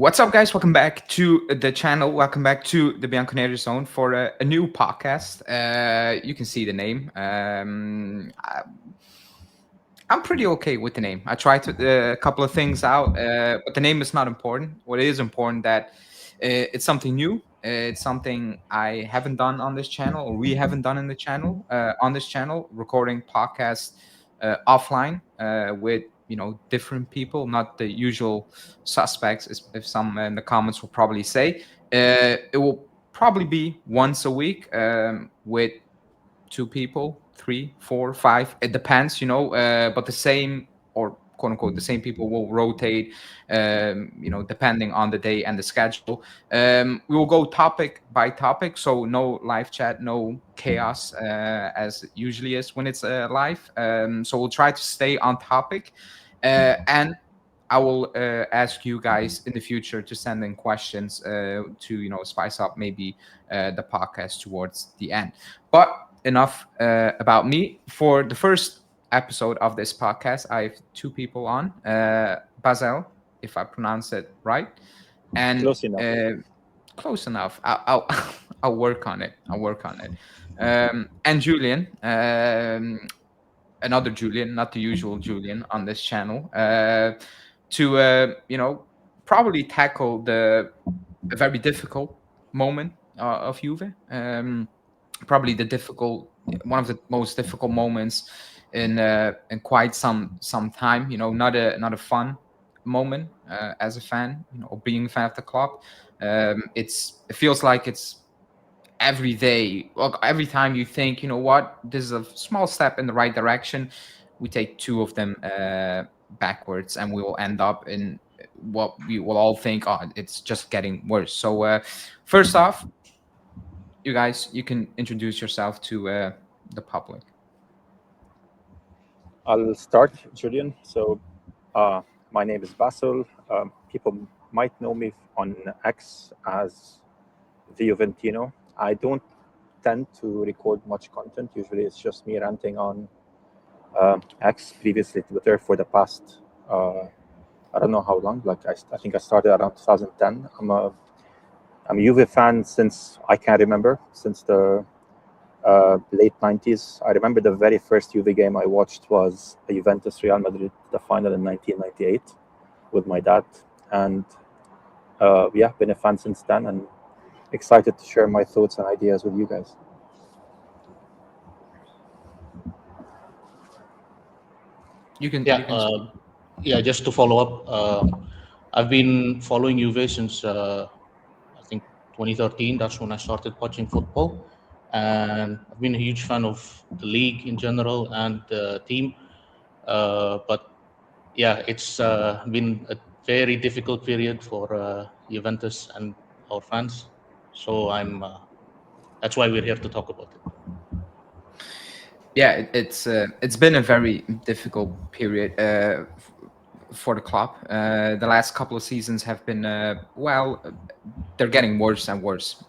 What's up, guys? Welcome back to the channel. Welcome back to the Bianconeri zone for a new podcast. You can see the name. I'm pretty okay with the name. I tried a couple of things out, but the name is not important. What is important that it's something new. It's something I haven't done on this channel, or we haven't done in the channel on this channel, recording podcasts offline with different people, not the usual suspects. If some in the comments will probably say, it will probably be once a week with two people, three, four, five. It depends, but the same or quote unquote the same people will rotate, depending on the day and the schedule. We will go topic by topic, so no live chat, no chaos as it usually is when it's live. So we'll try to stay on topic, and I will ask you guys in the future to send in questions to spice up maybe the podcast towards the end. But enough about me. For the first episode of this podcast, I have two people on. Basel, if I pronounce it right, and Close enough. Close enough. I'll I'll work on it. I'll work on it. And Julian, another Julian, not the usual Julian on this channel, to probably tackle a very difficult moment of Juve. Probably one of the most difficult moments in quite some time. Not a fun moment as a fan, or being a fan of the club. It feels like it's every day. Well, every time you think, what, this is a small step in the right direction, we take two of them backwards, and we will end up in what we will all think, oh, it's just getting worse. So first off, you guys, you can introduce yourself to the public. I'll start, Julian. So, my name is Basil. People might know me on X as the Juventino. I don't tend to record much content. Usually, it's just me ranting on X, previously Twitter, for the past I don't know how long. Like I think I started around 2010. I'm a Juve fan since I can remember, since the late 90s. I remember the very first Juve game I watched was a Juventus Real Madrid, the final in 1998, with my dad. And been a fan since then, and excited to share my thoughts and ideas with you guys. Just to follow up, I've been following Juve since I think 2013. That's when I started watching football, and I've been a huge fan of the league in general and the team. But yeah, it's been a very difficult period for Juventus and our fans. So that's why we're here to talk about it. Yeah, it's been a very difficult period for the club. The last couple of seasons have been they're getting worse and worse.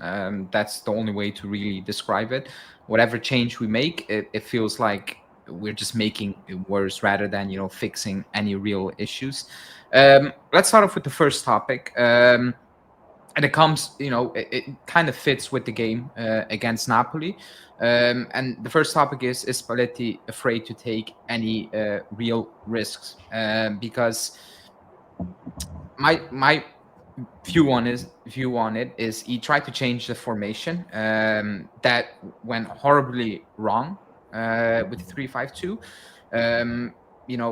That's the only way to really describe it. Whatever change we make, it feels like we're just making it worse rather than fixing any real issues. Let's start off with the first topic. And it comes, it kind of fits with the game against Napoli. And the first topic is Spalletti afraid to take any real risks? Because my view on it is he tried to change the formation that went horribly wrong with the 3-5-2.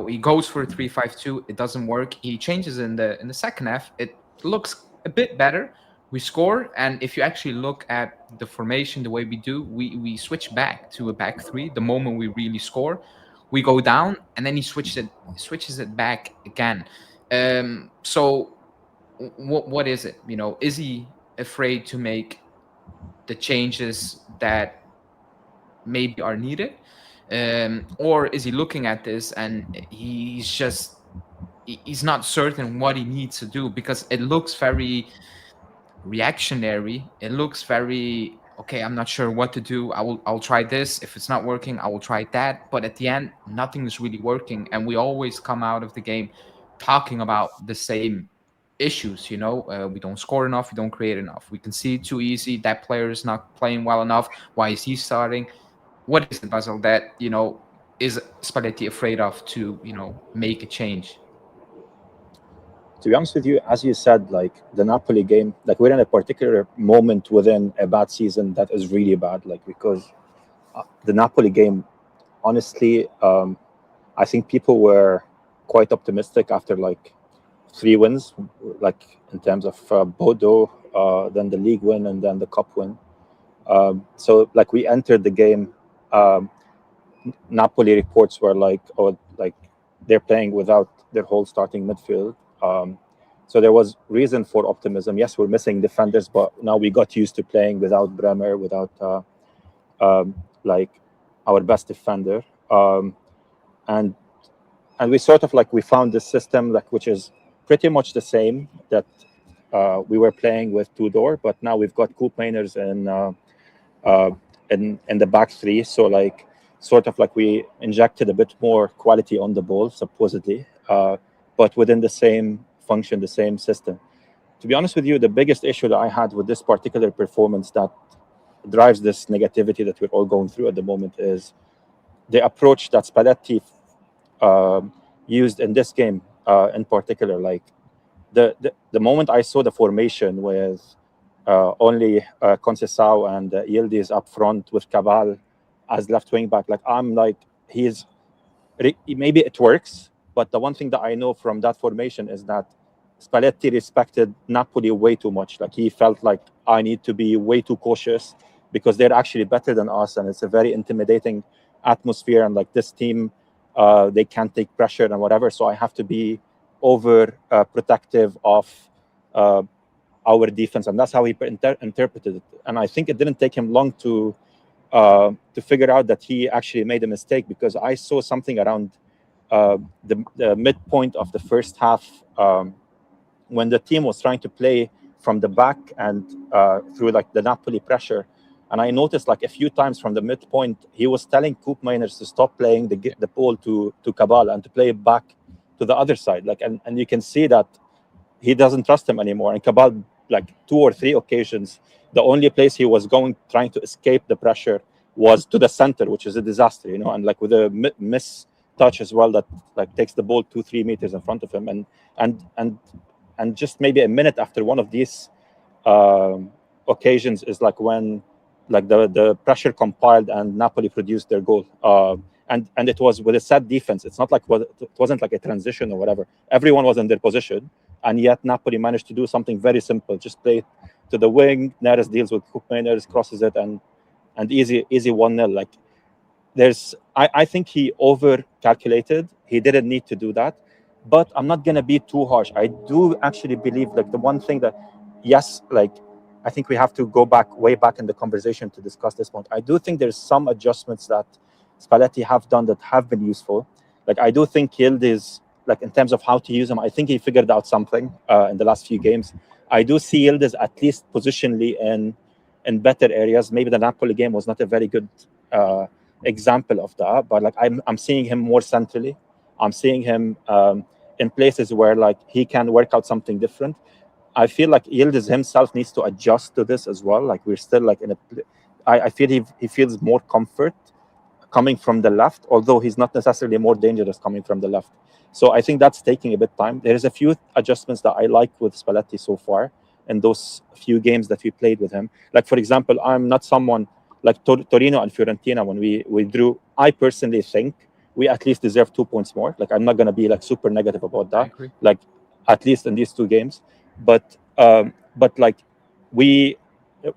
He goes for a 3-5-2. It doesn't work. He changes in the second half. It looks a bit better. We score, and if you actually look at the formation the way we do, we switch back to a back three. The moment we really score, we go down, and then he switches it back again. So what is it? Is he afraid to make the changes that maybe are needed, or is he looking at this and he's not certain what he needs to do? Because it looks very reactionary. It looks very, okay, I'm not sure what to do. I'll try this. If it's not working, I will try that. But at the end, nothing is really working, and we always come out of the game talking about the same issues. We don't score enough, we don't create enough, we concede too easy. That player is not playing well enough. Why is he starting? What is it, Basil, that is Spalletti afraid of to make a change? To be honest with you, as you said, like the Napoli game, like we're in a particular moment within a bad season that is really bad, like because the Napoli game, honestly, I think people were quite optimistic after like 3 wins, like in terms of Bodo, then the league win, and then the cup win. So like we entered the game, um, Napoli reports were like, oh, like they're playing without their whole starting midfield. So there was reason for optimism. Yes, we're missing defenders, but now we got used to playing without Bremer, without like our best defender, and we sort of like we found this system like which is pretty much the same that we were playing with Tudor, but now we've got Coop Mainers uh, in the back three. So like sort of like we injected a bit more quality on the ball, supposedly, but within the same function, the same system. To be honest with you, the biggest issue that I had with this particular performance that drives this negativity that we're all going through at the moment is the approach that Spalletti used in this game in particular. Like the moment I saw the formation with only Conceição and Yildiz up front with Cabal as left wing back, like I'm like he's maybe it works, but the one thing that I know from that formation is that Spalletti respected Napoli way too much. Like he felt like I need to be way too cautious because they're actually better than us, and it's a very intimidating atmosphere. And like this team, they can't take pressure and whatever. So I have to be over protective of uh, our defense, and that's how he interpreted it. And I think it didn't take him long to figure out that he actually made a mistake, because I saw something around the midpoint of the first half, when the team was trying to play from the back and through like the Napoli pressure. And I noticed like a few times from the midpoint, he was telling Coop Mainers to stop playing the ball to Cabal and to play it back to the other side. Like, and you can see that he doesn't trust him anymore. And Cabal, like 2 or 3 occasions, the only place he was going, trying to escape the pressure, was to the center, which is a disaster, and like with a miss touch as well that like takes the ball 2-3 meters in front of him, and just maybe a minute after one of these occasions is like when like the pressure compiled and Napoli produced their goal. And it was with a set defense. It's not like it wasn't like a transition or whatever. Everyone was in their position, and yet Napoli managed to do something very simple. Just play it to the wing. Neres deals with Coop Mainers, crosses it, and easy 1-0. Like I think he over calculated. He didn't need to do that, but I'm not gonna be too harsh. I do actually believe like the one thing that, yes, like I think we have to go way back in the conversation to discuss this point. I do think there's some adjustments that Spalletti have done that have been useful. Like I do think Yildiz, like in terms of how to use him, I think he figured out something in the last few games. I do see Yildiz at least positionally in better areas. Maybe the Napoli game was not a very good example of that, but like I'm seeing him more centrally. I'm seeing him in places where like he can work out something different. I feel like Yildiz himself needs to adjust to this as well. Like we're still like I feel he feels more comfort coming from the left, although he's not necessarily more dangerous coming from the left. So I think that's taking a bit time. There is a few adjustments that I like with Spalletti so far in those few games that we played with him. Like, for example, I'm not someone like Torino and Fiorentina when we drew. I personally think we at least deserve 2 points more. Like, I'm not going to be like super negative about I that. agree. Like, at least in these 2 games. But like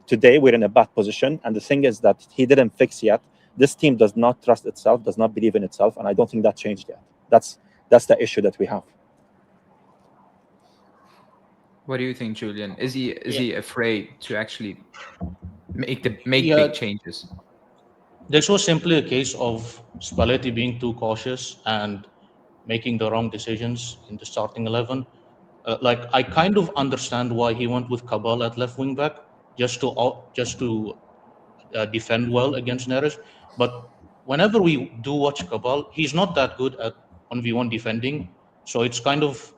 today we're in a bad position. And the thing is that he didn't fix yet. This team does not trust itself, does not believe in itself. And I don't think that changed yet. That's the issue that we have. What do you think, Julian? Is Yeah, he afraid to actually make yeah. big changes? This was simply a case of Spalletti being too cautious and making the wrong decisions in the starting 11. Like I kind of understand why he went with Cabal at left wing back, just to defend well against Neres. But whenever we do watch Cabal, he's not that good at 1v1 defending. So it's kind of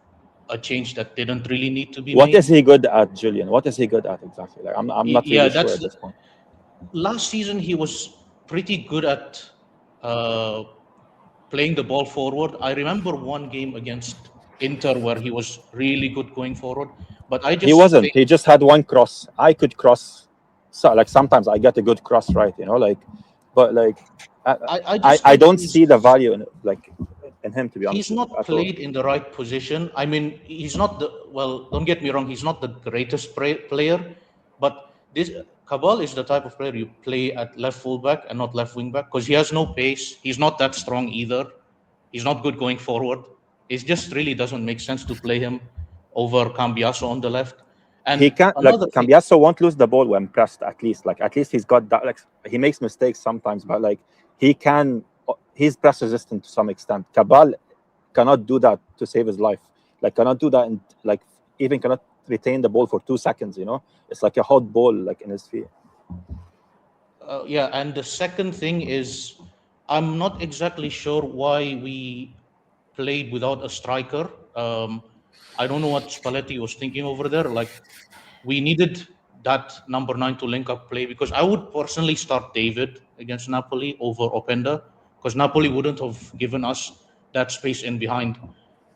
a change that didn't really need to be What made. is he good at, Julian? What is he good at exactly? Like, I'm not really sure at this point. Last season he was pretty good at playing the ball forward. I remember one game against Inter where he was really good going forward, but He wasn't. He just had one cross. I could cross. So like sometimes I get a good cross right, but like I don't see the value in him, to be honest. He's not played in the right position. I mean, he's not don't get me wrong, he's not the greatest player, but this Cabal is the type of player you play at left fullback and not left wing back, because he has no pace. He's not that strong either. He's not good going forward. It just really doesn't make sense to play him over Cambiaso on the left. And he can't, Cambiaso won't lose the ball when pressed, at least. Like, at least he's got that. Like, he makes mistakes sometimes, but like he's press resistant to some extent. Cabal cannot do that to save his life. Like, cannot do that, and like even cannot retain the ball for 2 seconds. It's like a hot ball, like in his feet. Yeah, and the second thing is, I'm not exactly sure why we played without a striker. I don't know what Spalletti was thinking over there. Like, we needed that number 9 to link up play, because I would personally start David against Napoli over Openda, because Napoli wouldn't have given us that space in behind.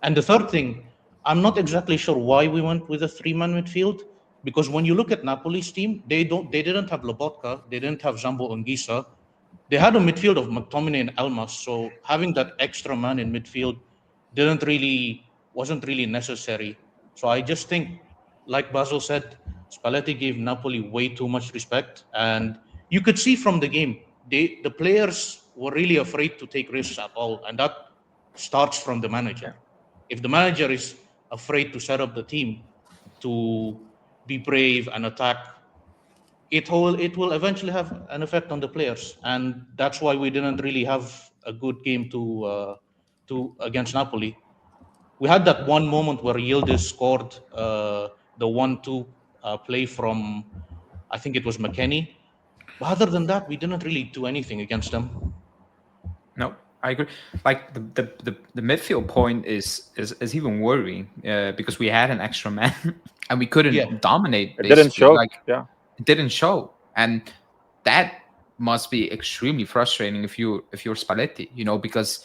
And the third thing, I'm not exactly sure why we went with a 3-man midfield, because when you look at Napoli's team, they didn't have Lobotka, they didn't have Zambo Anguissa. They had a midfield of McTominay and Elmas, so having that extra man in midfield wasn't really necessary. So I just think, like Basil said, Spalletti gave Napoli way too much respect, and you could see from the game, the players were really afraid to take risks at all, and that starts from the manager. If the manager is afraid to set up the team to be brave and attack, it will eventually have an effect on the players, and that's why we didn't really have a good game to against Napoli. We had that one moment where Yildiz scored the 1-2 play from, I think it was McKennie. But other than that, we didn't really do anything against them. No, I agree. Like the midfield point is even worrying because we had an extra man and we couldn't dominate. It didn't show. It didn't show, and that must be extremely frustrating if you're Spalletti, because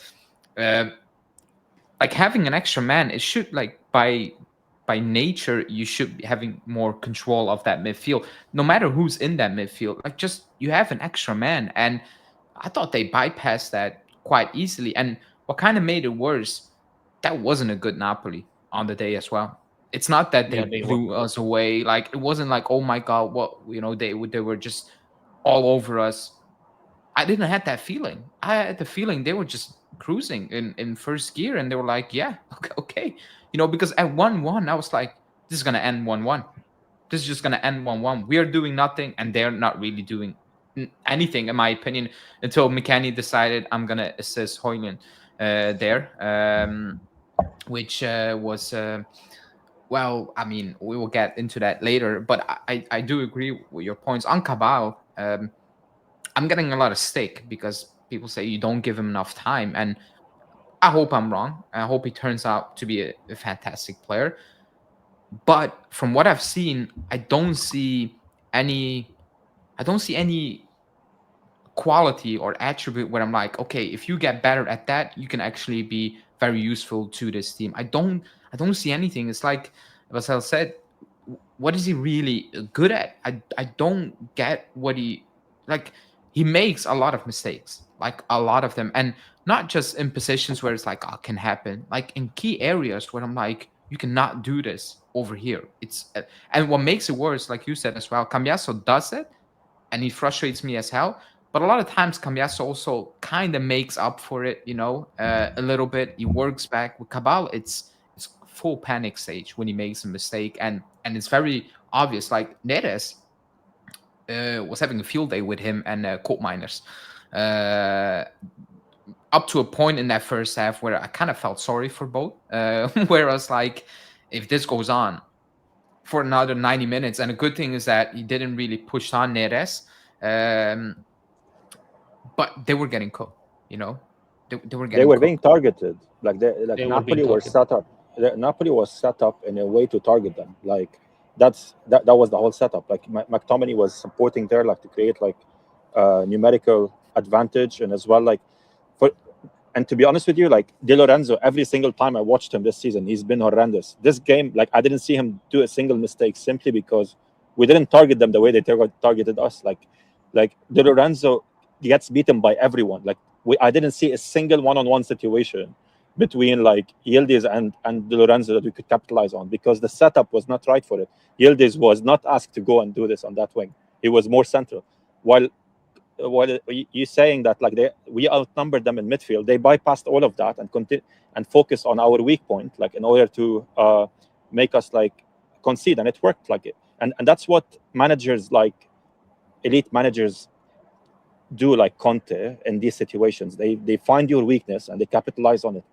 like having an extra man, it should, like, by nature you should be having more control of that midfield, no matter who's in that midfield. Like, just you have an extra man, and I thought they bypassed that quite easily. And what kind of made it worse, that wasn't a good Napoli on the day as well. It's not that they blew us away. Like, it wasn't like, oh my god, what, they were just all over us. I didn't have that feeling. I had the feeling they were just cruising in first gear, and they were like, yeah, okay. Because at 1-1, I was like, this is gonna end 1-1. This is just gonna end 1-1. We are doing nothing, and they're not really doing anything, in my opinion, until McKennie decided, I'm gonna assist Højlund there, which was well, I mean, we will get into that later, but I do agree with your points on Cabal. I'm getting a lot of stick because people say you don't give him enough time, and I hope I'm wrong. I hope he turns out to be a fantastic player. But from what I've seen, I don't see any quality or attribute where I'm like, okay, if you get better at that, you can actually be very useful to this team. I don't see anything. It's like Vassell said, what is he really good at? I don't get what he makes a lot of mistakes, like a lot of them, and not just in positions where it's like, oh, can happen, like in key areas where I'm like, you cannot do this over here. It's and what makes it worse, like you said as well, Cambiaso does it, and he frustrates me as hell. But a lot of times, Cambiaso also kind of makes up for it, a little bit. He works back. With Cabal, it's full panic stage when he makes a mistake, and it's very obvious. Like Neres was having a field day with him and coal miners, up to a point in that first half where I kind of felt sorry for both. Where I was like, if this goes on for another 90 minutes, and a good thing is that he didn't really push on Neres, but they were getting cooked, They were getting being targeted. Like Napoli were set up. Napoli was set up in a way to target them. Like that was the whole setup. Like McTominay was supporting there, like to create like numerical advantage, and as well like for. And to be honest with you, like Di Lorenzo, every single time I watched him this season, he's been horrendous. This game, like I didn't see him do a single mistake simply because we didn't target them the way they targeted us. Like Di Lorenzo gets beaten by everyone. Like I didn't see a single one-on-one situation between like Yildiz and Di Lorenzo that we could capitalize on, because the setup was not right for it. Yildiz was not asked to go and do this on that wing. He was more central. While you're saying that like we outnumbered them in midfield, they bypassed all of that and and focus on our weak point, like in order to make us like concede, and it worked like it. And that's what managers, like elite managers, do, like Conte in these situations. They find your weakness and they capitalize on it.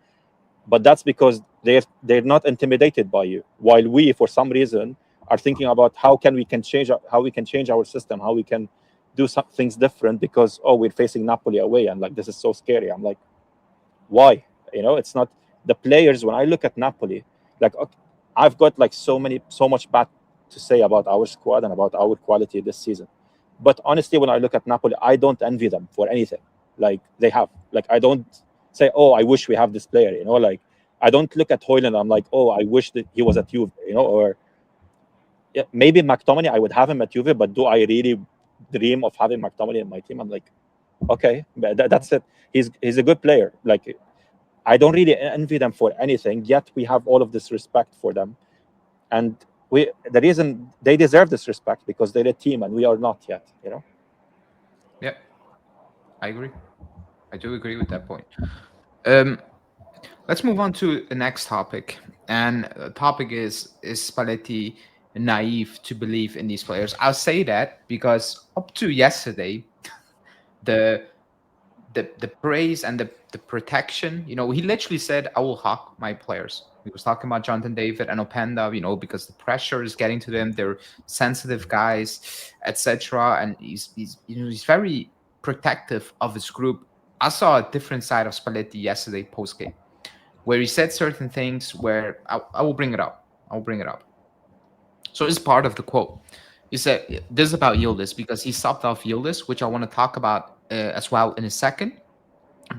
But that's because they're not intimidated by you, while we, for some reason, are thinking about how we can change our system, how we can do some things different, because we're facing Napoli away and like this is so scary. I'm like, why? It's not the players. When I look at Napoli, like I've got like so much bad to say about our squad and about our quality this season, but honestly, when I look at Napoli, I don't envy them for anything like they have. Like I don't say, I wish we have this player, like I don't look at Højlund, I'm like, I wish that he was at Juve, or maybe McTominay, I would have him at Juve, but do I really dream of having McTominay in my team? I'm like, okay, that's it. He's a good player. Like I don't really envy them for anything, yet we have all of this respect for them. And the reason they deserve this respect, because they're a team and we are not yet, Yeah, I agree. I do agree with that point. Let's move on to the next topic. And the topic is Spalletti naive to believe in these players? I'll say that because up to yesterday, the praise and the protection, he literally said, I will hawk my players. He was talking about Jonathan David and Openda, because the pressure is getting to them. They're sensitive guys, etc. And he's very protective of his group. I saw a different side of Spalletti yesterday post game, where he said certain things where I will bring it up. So it's part of the quote. He said this is about Yildiz, because he subbed off Yildiz, which I want to talk about as well in a second,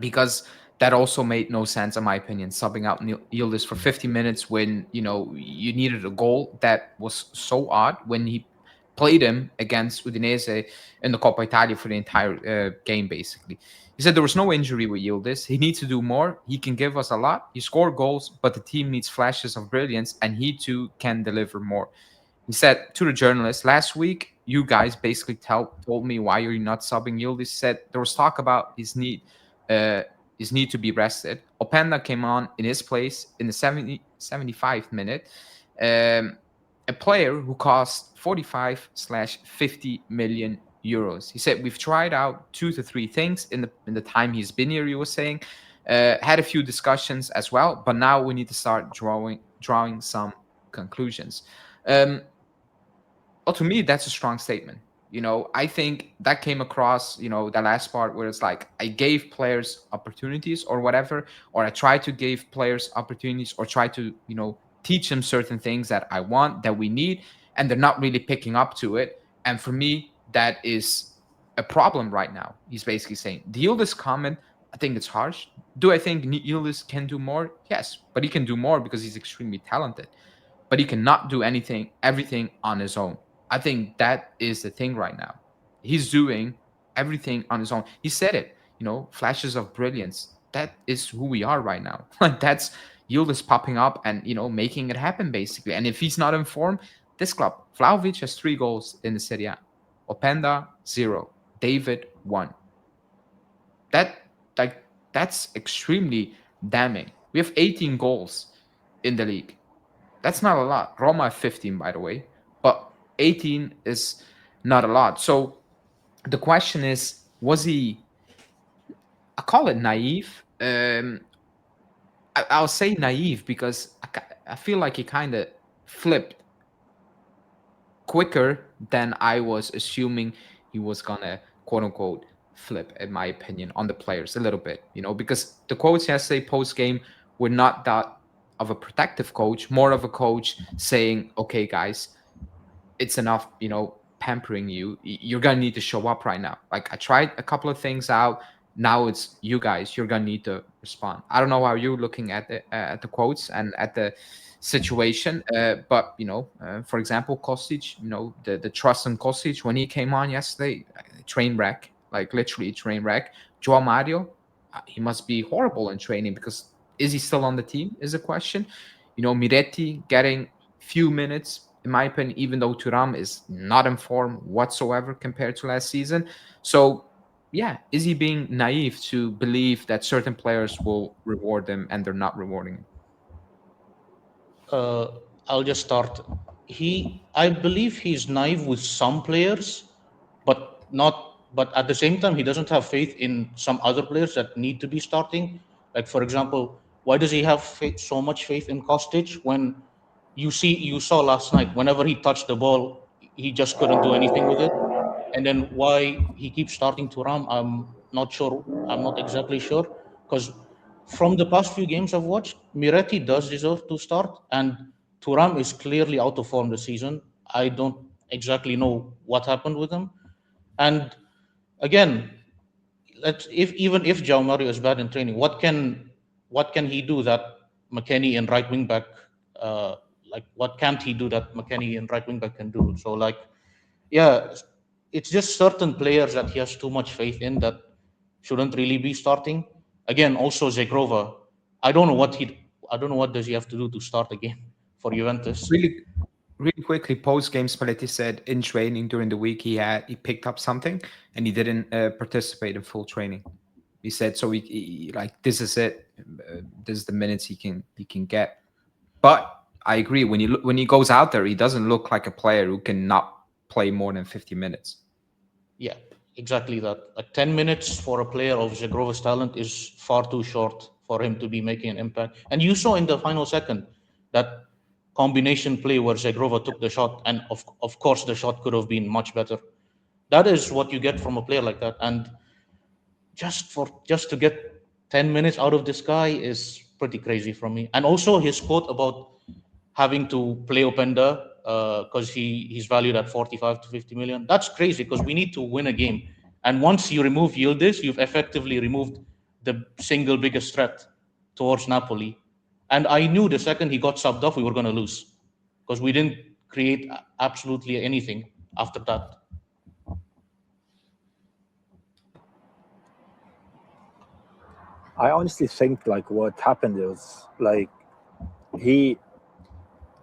because that also made no sense in my opinion, subbing out Yildiz for 50 minutes when you needed a goal. That was so odd when he played him against Udinese in the Coppa Italia for the entire game, basically. He said there was no injury with Yildiz. He needs to do more. He can give us a lot. He scored goals, but the team needs flashes of brilliance, and he too can deliver more. He said to the journalist, last week, you guys basically told me why you're not subbing Yildiz. He said there was talk about his need to be rested. Openda came on in his place in the 75th minute. A player who cost 45/50 million euros. He said we've tried out 2 to 3 things in the time he's been here. He was saying had a few discussions as well, but now we need to start drawing some conclusions. Well, to me, that's a strong statement. I think that came across, the last part where it's like I gave players opportunities or whatever, or I tried to give players opportunities or try to, teach them certain things that I want, that we need, and they're not really picking up to it. And for me, that is a problem right now. He's basically saying the Yildiz comment, I think it's harsh. Do I think Yildiz can do more? Yes, but he can do more because he's extremely talented. But he cannot do everything on his own. I think that is the thing right now. He's doing everything on his own. He said it, flashes of brilliance. That is who we are right now. Like that's Yildiz popping up and making it happen basically. And if he's not in form, this club, Vlahovic has 3 goals in the Serie A, Openda 0, David 1. That's extremely damning. We have 18 goals in the league. That's not a lot. Roma have 15, by the way, but 18 is not a lot. So the question is, was he? I call it naive. I'll say naive because I feel like he kind of flipped quicker than I was assuming he was gonna, quote unquote, flip, in my opinion, on the players a little bit. Because the quotes yesterday post game were not that of a protective coach, more of a coach saying, okay, guys, it's enough, pampering you. You're gonna need to show up right now. Like, I tried a couple of things out. Now it's you guys. You're gonna need to respond. I don't know how you're looking at the quotes and at the situation, but for example, Kostic. The trust in Kostic when he came on yesterday, train wreck, like literally train wreck. Joao Mario, he must be horrible in training, because is he still on the team? Is a question. Miretti getting few minutes, in my opinion, even though Thuram is not in form whatsoever compared to last season. So, yeah, is he being naive to believe that certain players will reward him and they're not rewarding him? uh, I'll just start. I believe he's naive with some players, but not. But at the same time, he doesn't have faith in some other players that need to be starting. Like, for example, why does he have so much faith in Kostic when you saw last night, whenever he touched the ball, he just couldn't do anything with it. And then why he keeps starting Thuram, I'm not sure. I'm not exactly sure, because from the past few games I've watched, Miretti does deserve to start, and Thuram is clearly out of form this season. I don't exactly know what happened with him. And again, even if João Mario is bad in training, what can he do that McKennie and right wing back, uh, like what can't he do that McKennie and right wing back can do? So like, yeah, it's just certain players that he has too much faith in that shouldn't really be starting. Again, also Zegrova, I don't know I don't know what does he have to do to start a game for Juventus. Really, really quickly, post game, Spalletti said in training during the week he picked up something and he didn't participate in full training. He said so. He like, this is it. This is the minutes he can get. But I agree, when he goes out there, he doesn't look like a player who cannot play more than 50 minutes. Yeah, exactly that. Like 10 minutes for a player of Zegrova's talent is far too short for him to be making an impact. And you saw in the final second that combination play where Zegrova took the shot, and of course the shot could have been much better. That is what you get from a player like that. And just to get 10 minutes out of this guy is pretty crazy from me. And also his quote about having to play Openda because he's valued at 45 to 50 million. That's crazy, because we need to win a game. And once you remove Yildiz, you've effectively removed the single biggest threat towards Napoli. And I knew the second he got subbed off, we were going to lose, because we didn't create absolutely anything after that. I honestly think like what happened is like he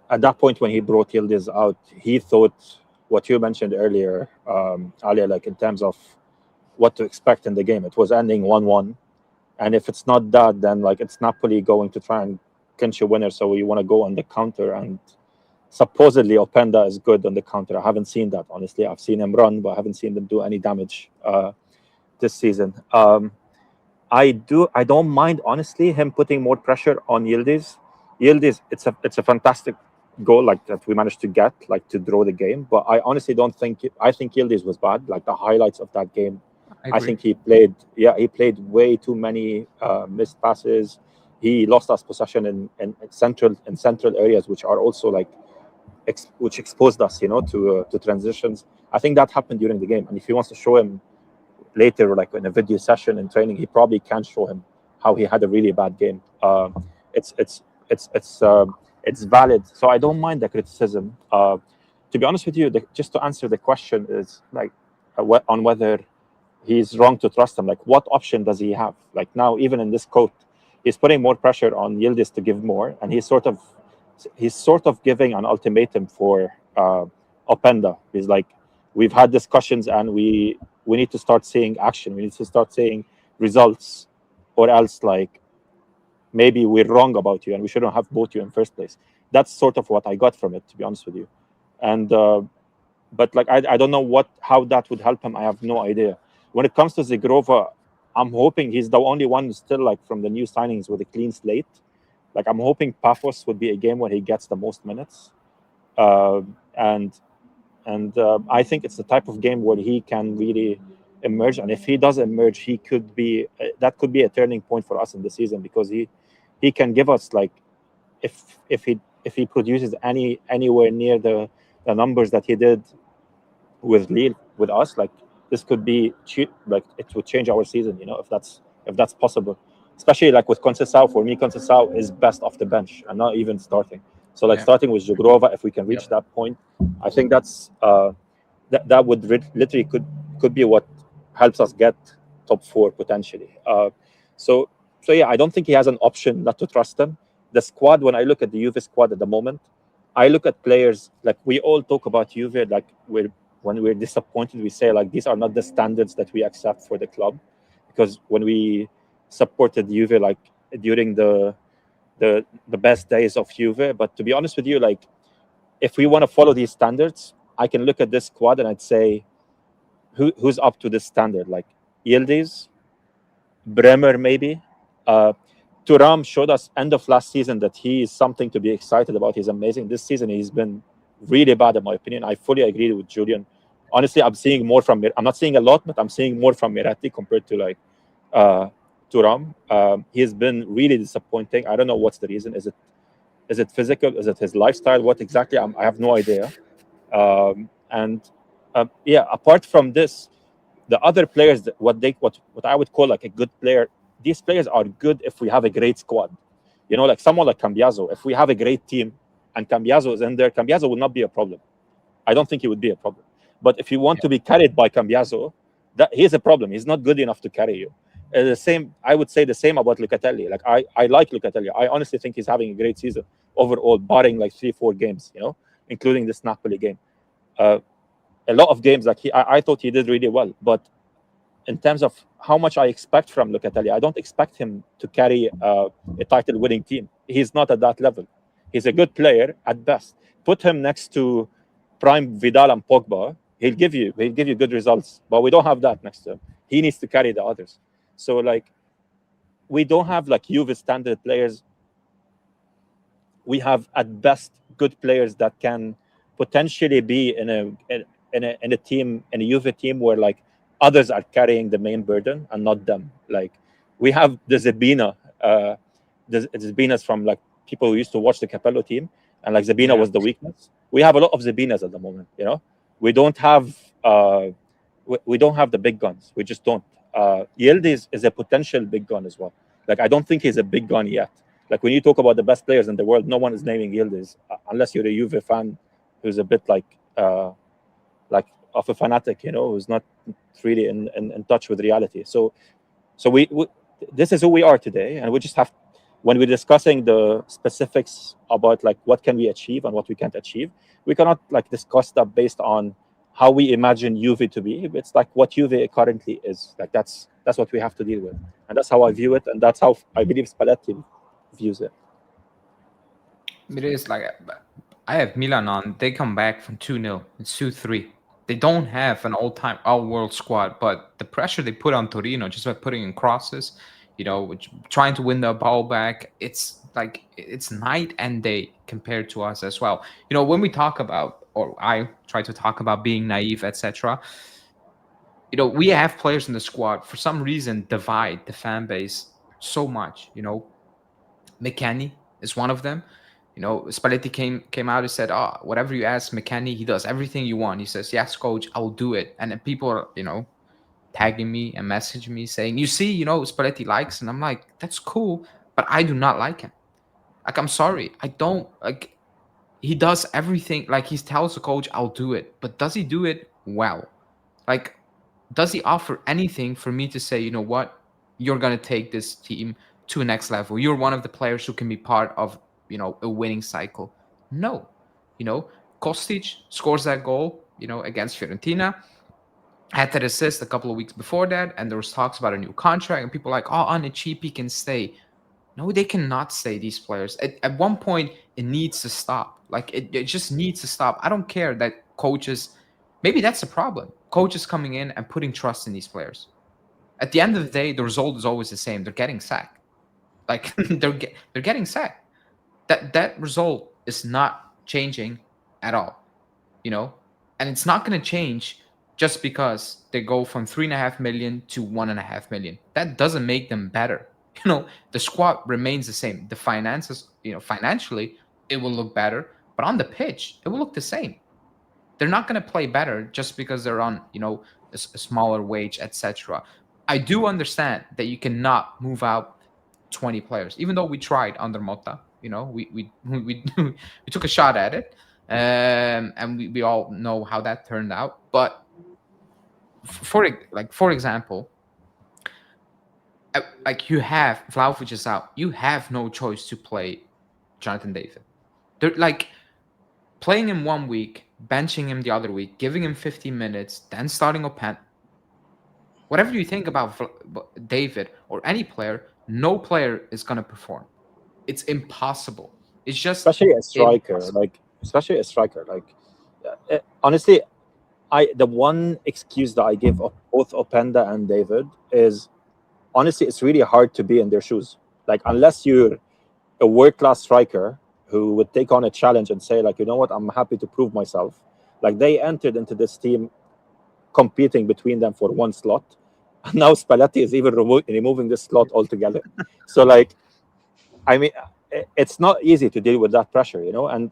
at that point when he brought Yildiz out, he thought what you mentioned earlier, Ali, like in terms of what to expect in the game. It was ending 1-1, and if it's not that, then like it's Napoli going to try and clinch a winner. So you want to go on the counter, and supposedly Openda is good on the counter. I haven't seen that, honestly. I've seen him run, but I haven't seen him do any damage this season. I don't mind, honestly, him putting more pressure on Yildiz. Yildiz, it's a fantastic goal like that we managed to get, like to draw the game. But I honestly don't think I think Yildiz was bad. Like the highlights of that game, I think he played way too many missed passes. He lost us possession in central areas, which are also like which exposed us, to transitions. I think that happened during the game, and if he wants to show him later, like in a video session in training, he probably can show him how he had a really bad game. It's valid, so I don't mind the criticism. To be honest with you, just to answer the question is like on whether he's wrong to trust him. Like, what option does he have? Like now, even in this quote, he's putting more pressure on Yildiz to give more, and he's sort of giving an ultimatum for Openda. He's like, we've had discussions, and we need to start seeing action. We need to start seeing results, or else like maybe we're wrong about you and we shouldn't have bought you in first place. That's sort of what I got from it, to be honest with you. And but like I don't know how that would help him. I have no idea. When it comes to Zegrova, I'm hoping he's the only one still like from the new signings with a clean slate. Like I'm hoping Pafos would be a game where he gets the most minutes, and I think it's the type of game where he can really emerge. And if he does emerge, he could be that could be a turning point for us in the season, because he can give us like if he produces anywhere near the numbers that he did with Lille with us, like this could be like it would change our season, if that's possible. Especially like with Conceição, for me, Conceição is best off the bench and not even starting. So like Yeah. starting with Jugrova, if we can reach Yep. that point, I think that would literally could be what helps us get top four potentially. So yeah, I don't think he has an option not to trust them. The squad, when I look at the Juve squad at the moment, I look at players like we all talk about Juve, like when we're disappointed, we say like these are not the standards that we accept for the club, because when we supported Juve like during the best days of Juve, but to be honest with you, like if we want to follow these standards, I can look at this squad and I'd say who's up to this standard, like Yildiz, Bremer maybe. Thuram showed us end of last season that he is something to be excited about. He's amazing. This season he's been really bad in my opinion. I fully agree with Julian. Honestly, I'm seeing more from I'm not seeing a lot, but I'm seeing more from Miratti compared to like Thuram. He's been really disappointing. I don't know what's the reason. Is it physical? Is it his lifestyle? What exactly? I have no idea. And yeah, apart from this, the other players, what I would call like a good player, these players are good if we have a great squad. Like someone like Cambiaso, if we have a great team and Cambiaso is in there, Cambiaso will not be a problem. I don't think he would be a problem. But if you want to be carried by Cambiaso, he's a problem. He's not good enough to carry you. I would say the same about Locatelli. Like I like Locatelli. I honestly think he's having a great season overall, barring like 3-4 games, including this Napoli game. A lot of games, like I thought he did really well. But in terms of how much I expect from Locatelli, I don't expect him to carry a title-winning team. He's not at that level. He's a good player at best. Put him next to prime Vidal and Pogba, he'll give you good results. But we don't have that next to him. He needs to carry the others. So like, we don't have like Juve standard players. We have at best good players that can potentially be in a team, in a Juve team where like others are carrying the main burden and not them. Like we have the Zebina, the Zebinas from like people who used to watch the Capello team, and like Zebina was the weakness. We have a lot of Zebinas at the moment. We don't have we don't have the big guns. We just don't. Yildiz is a potential big gun as well. Like I don't think he's a big gun yet. Like when you talk about the best players in the world, no one is naming Yildiz unless you're a Juve fan who's a bit like of a fanatic, who's not really in touch with reality. So we this is who we are today, and we just have, when we're discussing the specifics about like what can we achieve and what we can't achieve, we cannot like discuss that based on how we imagine Juve to be. It's like what Juve currently is. Like that's what we have to deal with, and that's how I view it, and that's how I believe Spalletti views it. It is like I have Milan on. They come back from 2-0. It's 2-3. They don't have an all-world squad, but the pressure they put on Torino just by putting in crosses, trying to win the ball back, it's like it's night and day compared to us as well. When we talk about, or I try to talk about being naive, etc. We have players in the squad for some reason divide the fan base so much. McKennie is one of them. Spalletti came out and said, "Oh, whatever you ask McKennie, he does everything you want." He says, "Yes, coach, I will do it." And then people are, tagging me and messaging me saying, "You see, Spalletti likes," and I'm like, "That's cool, but I do not like him. Like, I'm sorry, I don't like." He does everything, like he tells the coach, "I'll do it," but does he do it well? Like, does he offer anything for me to say, you know what, you're gonna take this team to a next level? You're one of the players who can be part of, a winning cycle. No, you know, Kostic scores that goal, against Fiorentina. Had that assist a couple of weeks before that, and there was talks about a new contract, and people are like, oh, on a cheap he can stay. No, they cannot stay, these players. At one point, it needs to stop. Like, it just needs to stop. I don't care that coaches, maybe that's the problem. Coaches coming in and putting trust in these players. At the end of the day, the result is always the same. They're getting sacked. Like, they're getting sacked. That result is not changing at all, and it's not going to change just because they go from 3.5 million to 1.5 million. That doesn't make them better. the squad remains the same. The finances, financially, it will look better, but on the pitch, it will look the same. They're not going to play better just because they're on, a smaller wage, etc. I do understand that you cannot move out 20 players, even though we tried under Mota. We took a shot at it, and we all know how that turned out. But for example, like you have Vlahovic is out, you have no choice to play Jonathan David. They're like playing him 1 week, benching him the other week, giving him 50 minutes, then starting Open. Whatever you think about David or any player, no player is gonna perform. It's impossible. It's just especially a striker, impossible. honestly, the one excuse that I give of both Openda and David is, honestly, it's really hard to be in their shoes. Like, unless you're a world class striker who would take on a challenge and say, like, you know what, I'm happy to prove myself. Like, they entered into this team competing between them for one slot, and now Spalletti is even removing this slot altogether. So, like, I mean, it's not easy to deal with that pressure, and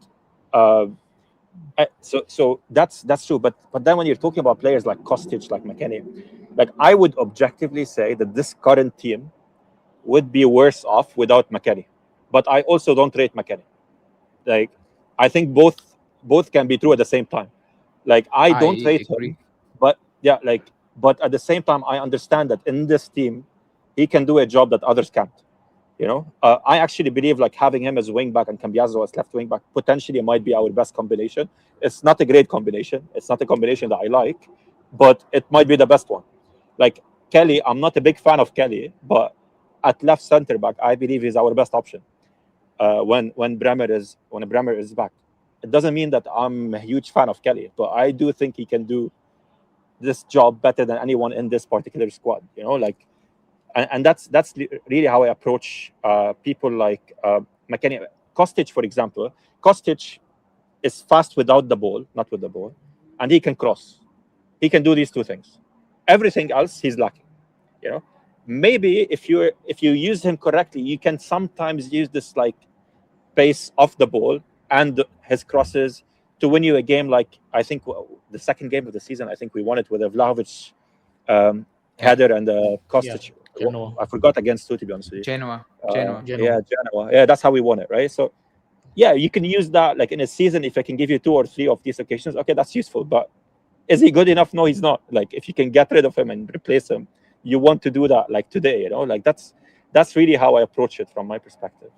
so that's true. But then when you're talking about players like Kostic, like McKennie, like, I would objectively say that this current team would be worse off without McKennie. But I also don't rate McKennie. Like, I think both can be true at the same time. Like, I I don't rate him, agree. but yeah, like, but at the same time, I understand that in this team, he can do a job that others can't. I actually believe, like, having him as wing back and Cambiaso as left wing back potentially might be our best combination. It's not a great combination. It's not a combination that I like, but it might be the best one. Like, Kelly, I'm not a big fan of Kelly, but at left center back, I believe he's our best option. When Bremer is back, it doesn't mean that I'm a huge fan of Kelly, but I do think he can do this job better than anyone in this particular squad. Like, and that's really how I approach people like McKennie. Kostic, for example. Kostic is fast without the ball, not with the ball, and he can cross. He can do these two things. Everything else he's lacking. Maybe if you use him correctly, you can sometimes use this, like, pace off the ball and his crosses to win you a game. Like, I think the second game of the season, I think we won it with a Vlahovic header and Kostic. Genoa. I forgot against who, to be honest with you. Genoa. Genoa. Yeah, Genoa. Yeah, that's how we won it, right? So, yeah, you can use that, like, in a season. If I can give you 2 or 3 of these occasions, okay, that's useful. But is he good enough? No, he's not. Like, if you can get rid of him and replace him, you want to do that, like, today. Like, that's really how I approach it from my perspective.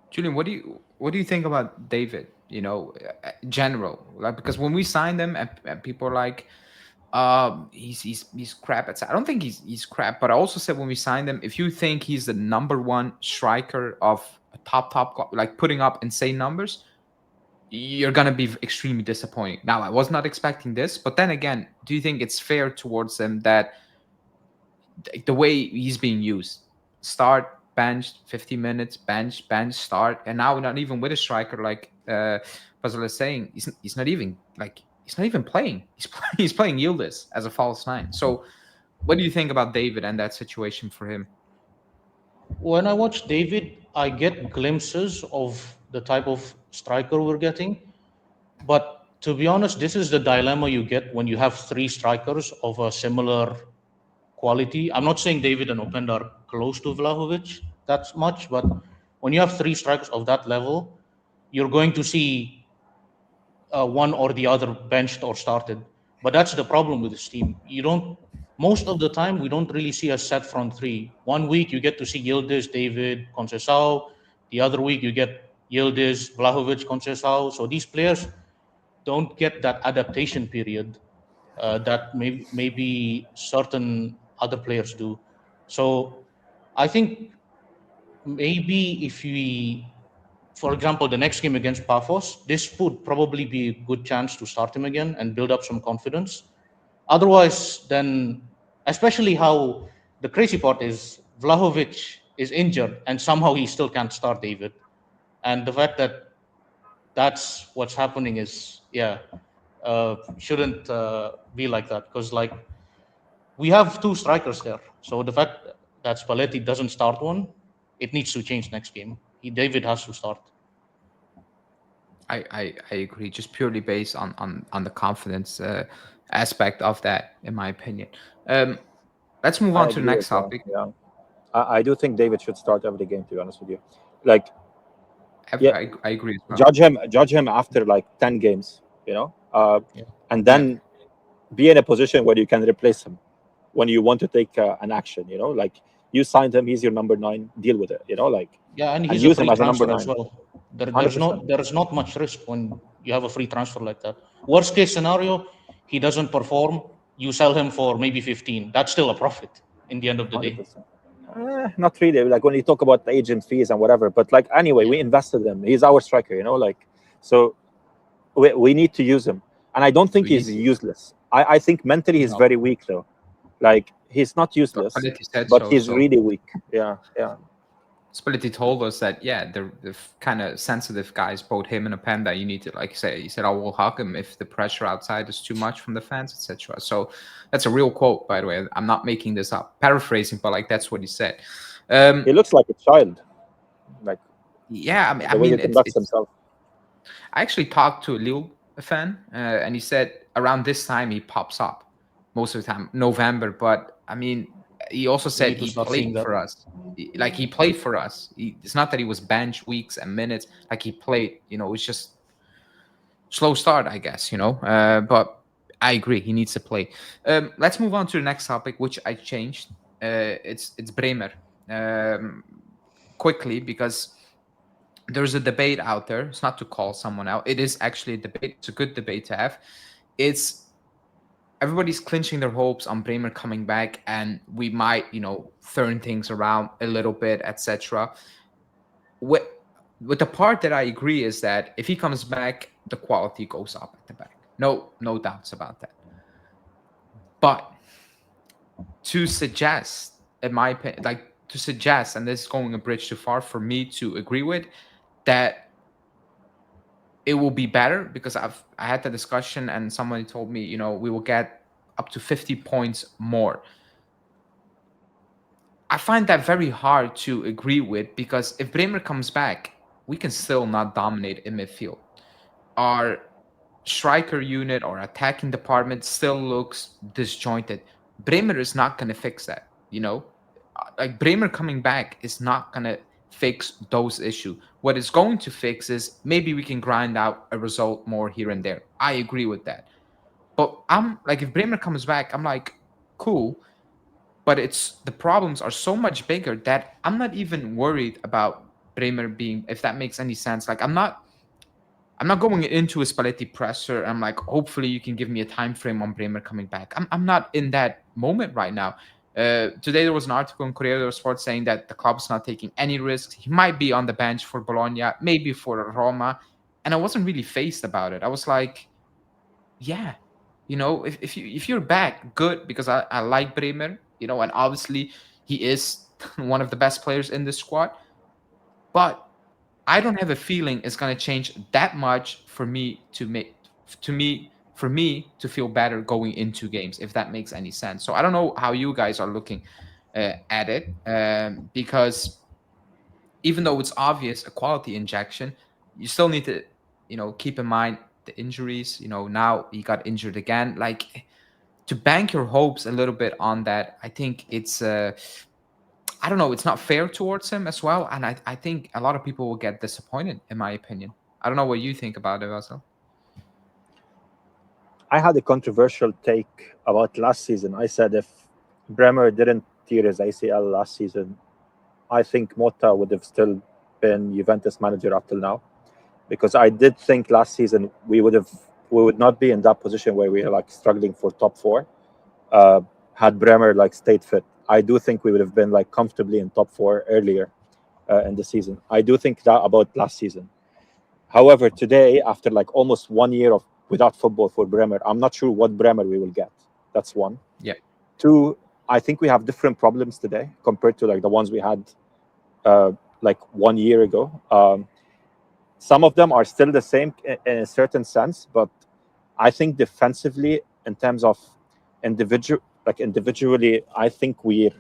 Julian, what do you think about David? General, like, because when we signed him, and people are like, he's crap. I don't think he's crap, but I also said when we signed him, if you think he's the number one striker of a top, like, putting up insane numbers, you're gonna be extremely disappointing. Now, I was not expecting this, but then again, do you think it's fair towards him that the way he's being used, start, bench, 50 minutes, bench, start, and now not even with a striker like Puzzle is saying, he's not even playing. He's playing Yildiz as a false nine. So, what do you think about David and that situation for him? When I watch David, I get glimpses of the type of striker we're getting. But to be honest, this is the dilemma you get when you have 3 strikers of a similar quality. I'm not saying David and Openda are close to Vlahovic that much, but when you have 3 strikers of that level, you're going to see one or the other benched or started. But that's the problem with this team. Most of the time, we don't really see a set front 3. 1 week, you get to see Yildiz, David, Conceição. The other week, you get Yildiz, Vlahovic, Conceição. So these players don't get that adaptation period that maybe certain other players do. So I think maybe if we, for example, the next game against Pafos, this would probably be a good chance to start him again and build up some confidence. Otherwise, then, especially how the crazy part is Vlahovic is injured and somehow he still can't start David. And the fact that that's what's happening is, shouldn't be like that, because, like, we have 2 strikers there. So the fact that Spalletti doesn't start one, it needs to change next game. David has to start. I agree, just purely based on the confidence aspect of that, in my opinion. Let's move I on to the agree next as well. topic. Yeah, I do think David should start every game. To be honest with you, like, yeah, I agree as well. judge him after like 10 games, Yeah. and Yeah. then be in a position where you can replace him when you want to take an action. Like you signed him, he's your number 9. Deal with it. Yeah, and And he's a use him free as a number transfer as 9. well. There's 100%. not much risk when you have a free transfer like that. Worst case scenario, he doesn't perform. You sell him for maybe 15. That's still a profit in the end of the day. 100%. Not really. Like when you talk about the agent fees and whatever, but like anyway, we invested in him. He's our striker. So we need to use him. And I don't think We he's need to. useless. I think mentally he's No. very weak though. Like he's not useless, Spalletti said but so. he's So really weak. Yeah. Spalletti told us that, yeah, the kind of sensitive guys, both him and Openda, you need to, like say, he said, I will hug him if the pressure outside is too much from the fans, etc. So that's a real quote, by the way. I'm not making this up, paraphrasing, but like that's what he said. He looks like a child. Like Yeah, the way he I conducts himself. I actually talked to a Lille fan, and he said around this time he pops up most of the time, November. But I mean, he also We said need to he start seeing played that. for us. Like he played for us. It's not that he was bench weeks and minutes. Like he played. It's just slow start, I guess. But I agree, he needs to play. Let's move on to the next topic, which I changed. It's Bremer. Quickly, because there's a debate out there. It's not to call someone out. It is actually a debate. It's a good debate to have. It's everybody's clinching their hopes on Bremer coming back, and we might, turn things around a little bit, etc. With the part that I agree is that if he comes back, the quality goes up at the back. No doubts about that. But to suggest, in my opinion, and this is going a bridge too far for me to agree with, that it will be better, because I had the discussion and somebody told me, we will get up to 50 points more. I find that very hard to agree with, because if Bremer comes back, we can still not dominate in midfield. Our striker unit or attacking department still looks disjointed. Bremer is not going to fix that, Like Bremer coming back is not going to fix those issues. What it's going to fix is maybe we can grind out a result more here and there. I agree with that. But I'm like, if Bremer comes back, I'm like, cool. But the problems are so much bigger that I'm not even worried about Bremer being, if that makes any sense. Like I'm not going into a Spalletti presser. I'm like, hopefully you can give me a time frame on Bremer coming back. I'm not in that moment right now. Today there was an article in Corriere dello Sport saying that the club's not taking any risks. He might be on the bench for Bologna, maybe for Roma, and I wasn't really phased about it. I was like, yeah, if you're back, good, because I like Bremer, and obviously he is one of the best players in this squad, but I don't have a feeling it's going to change that much for me to feel better going into games, if that makes any sense. So I don't know how you guys are looking at it, because even though it's obvious a quality injection, you still need to, keep in mind the injuries. Now he got injured again. Like, to bank your hopes a little bit on that, I think it's I don't know, it's not fair towards him as well. And I think a lot of people will get disappointed, in my opinion. I don't know what you think about it, Vasil. I had a controversial take about last season. I said if Bremer didn't tear his ACL last season, I think Motta would have still been Juventus manager up till now, because I did think last season we would not be in that position where we are like struggling for top 4. Had Bremer like stayed fit, I do think we would have been like comfortably in top 4 earlier in the season. I do think that about last season. However, today, after like almost 1 year of without football for Bremer, I'm not sure what Bremer we will get. That's one. Yeah. Two, I think we have different problems today compared to like the ones we had like 1 year ago. Some of them are still the same in a certain sense, but I think defensively, in terms of individually, I think we're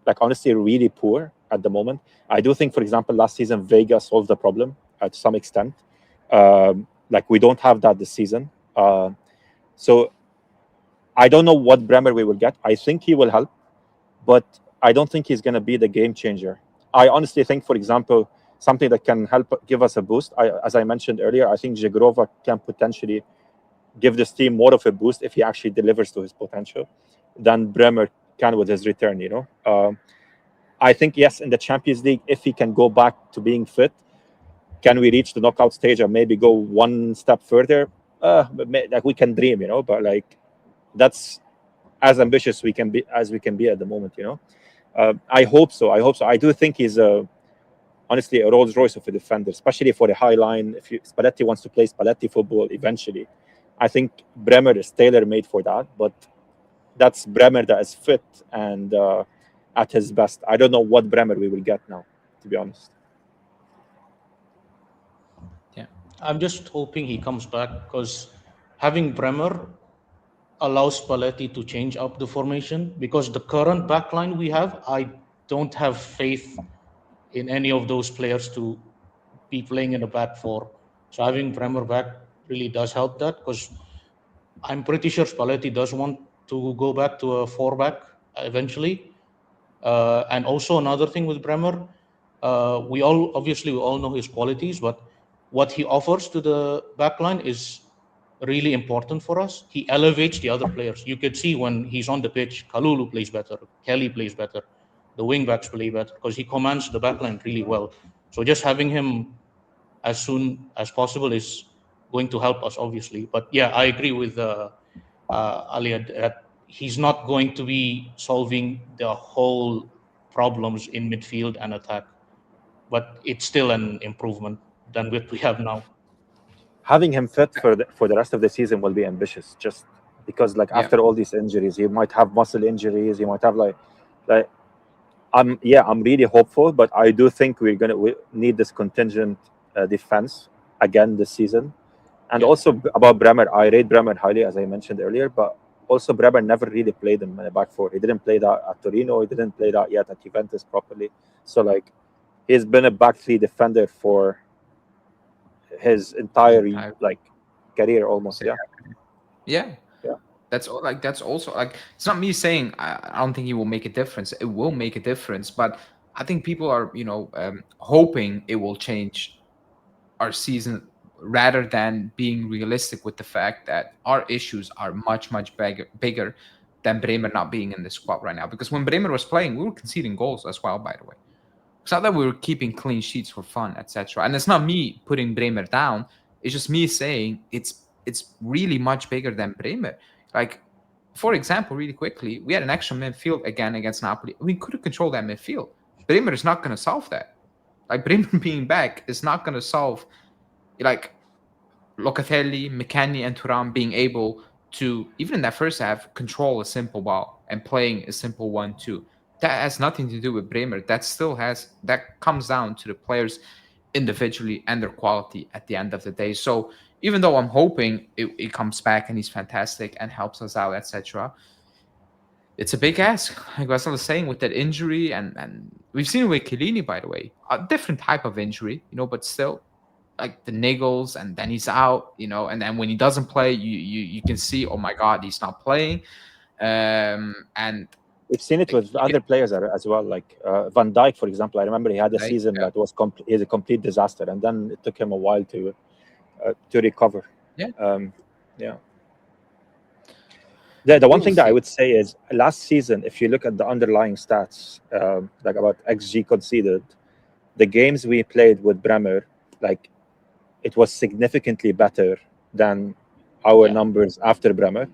like honestly really poor at the moment. I do think, for example, last season Vega solved the problem to some extent. Like we don't have that this season. So I don't know what Bremer we will get. I think he will help, but I don't think he's going to be the game changer. I honestly think, for example, something that can help give us a boost. As I mentioned earlier, I think Jagrova can potentially give this team more of a boost if he actually delivers to his potential than Bremer can with his return. I think, yes, in the Champions League, if he can go back to being fit, can we reach the knockout stage or maybe go one step further? Like we can dream, but like that's as ambitious we can be at the moment. I hope so. I do think he's honestly a Rolls Royce of a defender, especially for the high line. If Spalletti wants to play Spalletti football eventually, I think Bremer is tailor made for that. But that's Bremer that is fit and at his best. I don't know what Bremer we will get now, to be honest. Yeah. I'm just hoping he comes back, because having Bremer allows Spalletti to change up the formation, because the current backline we have, I don't have faith in any of those players to be playing in a back four. So having Bremer back really does help that, because I'm pretty sure Spalletti does want to go back to a four back eventually. And also another thing with Bremer, we all know his qualities, but what he offers to the backline is really important for us. He elevates the other players. You could see when he's on the pitch, Kalulu plays better, Kelly plays better, the wing backs play better, because he commands the backline really well. So just having him as soon as possible is going to help us, obviously. But yeah, I agree with Ali that he's not going to be solving the whole problems in midfield and attack, but it's still an improvement than what we have now. Having him fit for the rest of the season will be ambitious, just because after all these injuries, he might have muscle injuries, he might have like I'm really hopeful, but I do think we need this contingent defense again this season. And also about Bremer, I rate Bremer highly, as I mentioned earlier, but also Bremer never really played in the back four. He didn't play that at Torino, he didn't play that yet at Juventus properly. So he's been a back three defender for his entire career almost. Yeah. That's also it's not me saying I don't think he will make a difference. It will make a difference, but I think people are hoping it will change our season rather than being realistic with the fact that our issues are much bigger than Bremer not being in the squad right now. Because when Bremer was playing, we were conceding goals as well. By the way, it's not that we were keeping clean sheets for fun, etc. And it's not me putting Bremer down. It's just me saying it's really much bigger than Bremer. Like, for example, really quickly, we had an extra midfield again against Napoli. We could have controlled that midfield. Bremer is not going to solve that. Like, Bremer being back is not going to solve, like, Locatelli, McKennie, and Thuram being able to, even in that first half, control a simple ball and playing a simple 1-2. That has nothing to do with Bremer. That comes down to the players individually and their quality at the end of the day. So even though I'm hoping it comes back and he's fantastic and helps us out, etc., it's a big ask. Like I was saying, with that injury, and we've seen it with Chiellini, by the way, a different type of injury, but still, like the niggles, and then he's out, and then when he doesn't play, you can see, oh my God, he's not playing. And we've seen it with other players as well, like Van Dijk, for example. I remember he had a season that was a complete disaster, and then it took him a while to recover. The one thing that I would say is last season, if you look at the underlying stats, like about XG conceded, the games we played with Bremer, it was significantly better than our numbers after Bremer.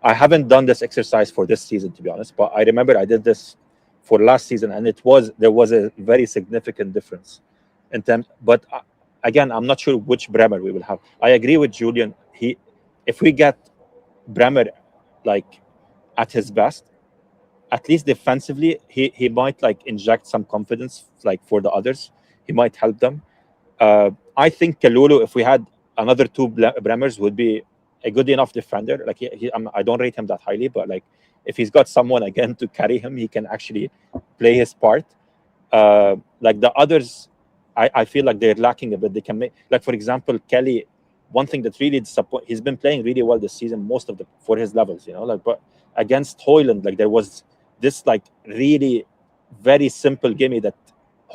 I haven't done this exercise for this season, to be honest, but I remember I did this for last season, and there was a very significant difference in terms. But again, I'm not sure which Bremer we will have. I agree with Julian. If we get Bremer at his best, at least defensively, he might inject some confidence for the others. He might help them. I think Kalulu, if we had another two Bremers, would be a good enough defender. I don't rate him that highly, but if he's got someone again to carry him, he can actually play his part. Like the others, I feel like they're lacking a bit. They can make, like for example, Kelly. One thing that really disappoints, he's been playing really well this season, most of the for his levels, like, but against Højlund, like there was this like really very simple gimme that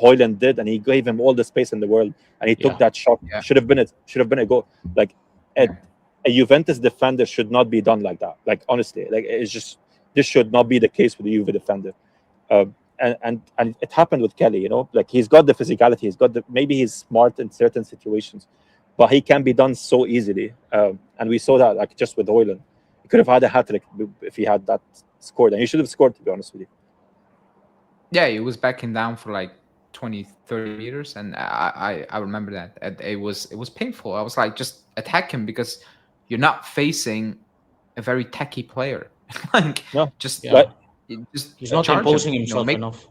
Højlund did, and he gave him all the space in the world, and he took that shot. Should have been a goal. Like a Juventus defender should not be done like that. Like honestly, like it's just, this should not be the case with the Juve defender. And it happened with Kelly, like he's got the physicality, maybe he's smart in certain situations, but he can be done so easily. And we saw that like just with Højlund. He could have had a hat-trick if he had that scored, and he should have scored, to be honest with you. Yeah, he was backing down for like 20, 30 meters, and I remember that. It was painful. I was like, just attack him, because you're not facing a very techy player. Like, no, just he's not imposing himself enough.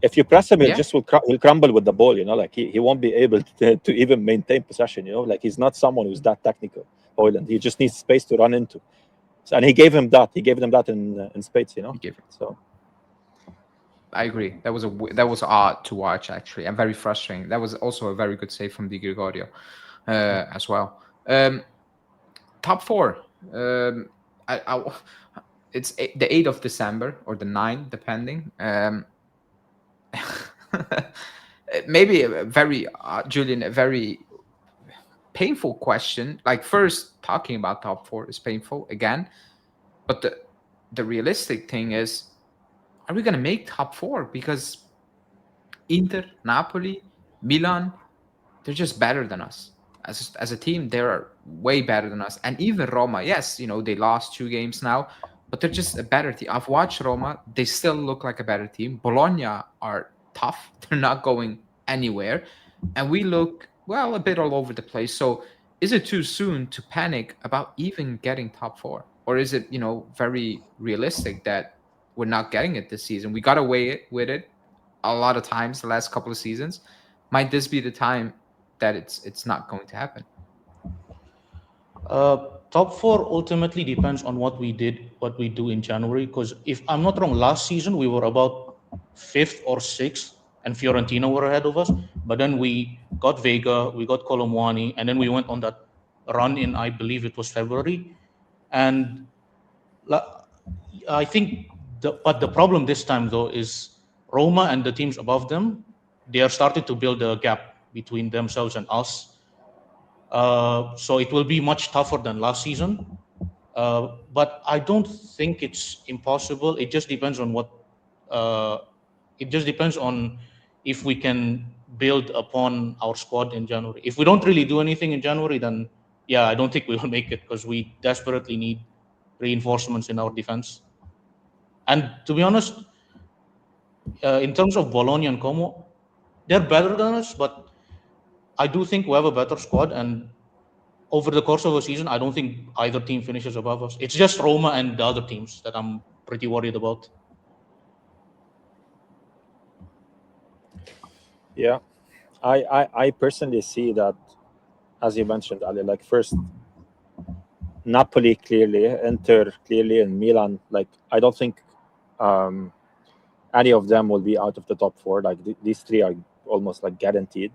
If you press him, he'll crumble with the ball. Like he won't be able to even maintain possession. Like he's not someone who's that technical. Højlund, he just needs space to run into, and he gave him that. He gave them that in spades. So. I agree. That was odd to watch, actually, and very frustrating. That was also a very good save from Di Gregorio, as well. Top four. It's the 8th of December or the 9th, depending. Maybe a very Julian, a very painful question. Like, first, talking about top four is painful again, but the realistic thing is, are we going to make top four? Because Inter, Napoli, Milan, they're just better than us. As a team, they're way better than us. And even Roma, yes, they lost 2 games now, but they're just a better team. I've watched Roma. They still look like a better team. Bologna are tough. They're not going anywhere. And we look, well, a bit all over the place. So is it too soon to panic about even getting top four? Or is it, very realistic that we're not getting it this season? We got away with it a lot of times the last couple of seasons. Might this be the time that it's not going to happen? Top four ultimately depends on what we do in January. Because if I'm not wrong, last season we were about 5th or 6th, and Fiorentina were ahead of us. But then we got Vega, we got Colomwani, and then we went on that run in, I believe it was February. And I think, but the problem this time though is Roma and the teams above them, they are starting to build a gap between themselves and us. So it will be much tougher than last season. But I don't think it's impossible. It just depends on if we can build upon our squad in January. If we don't really do anything in January, then I don't think we will make it, because we desperately need reinforcements in our defense. And to be honest, in terms of Bologna and Como, they're better than us, but I do think we have a better squad, and over the course of a season, I don't think either team finishes above us. It's just Roma and the other teams that I'm pretty worried about. Yeah, I personally see that, as you mentioned, Ali, like first, Napoli clearly, Inter clearly, and Milan. Like I don't think any of them will be out of the top four. Like these 3 are almost like guaranteed.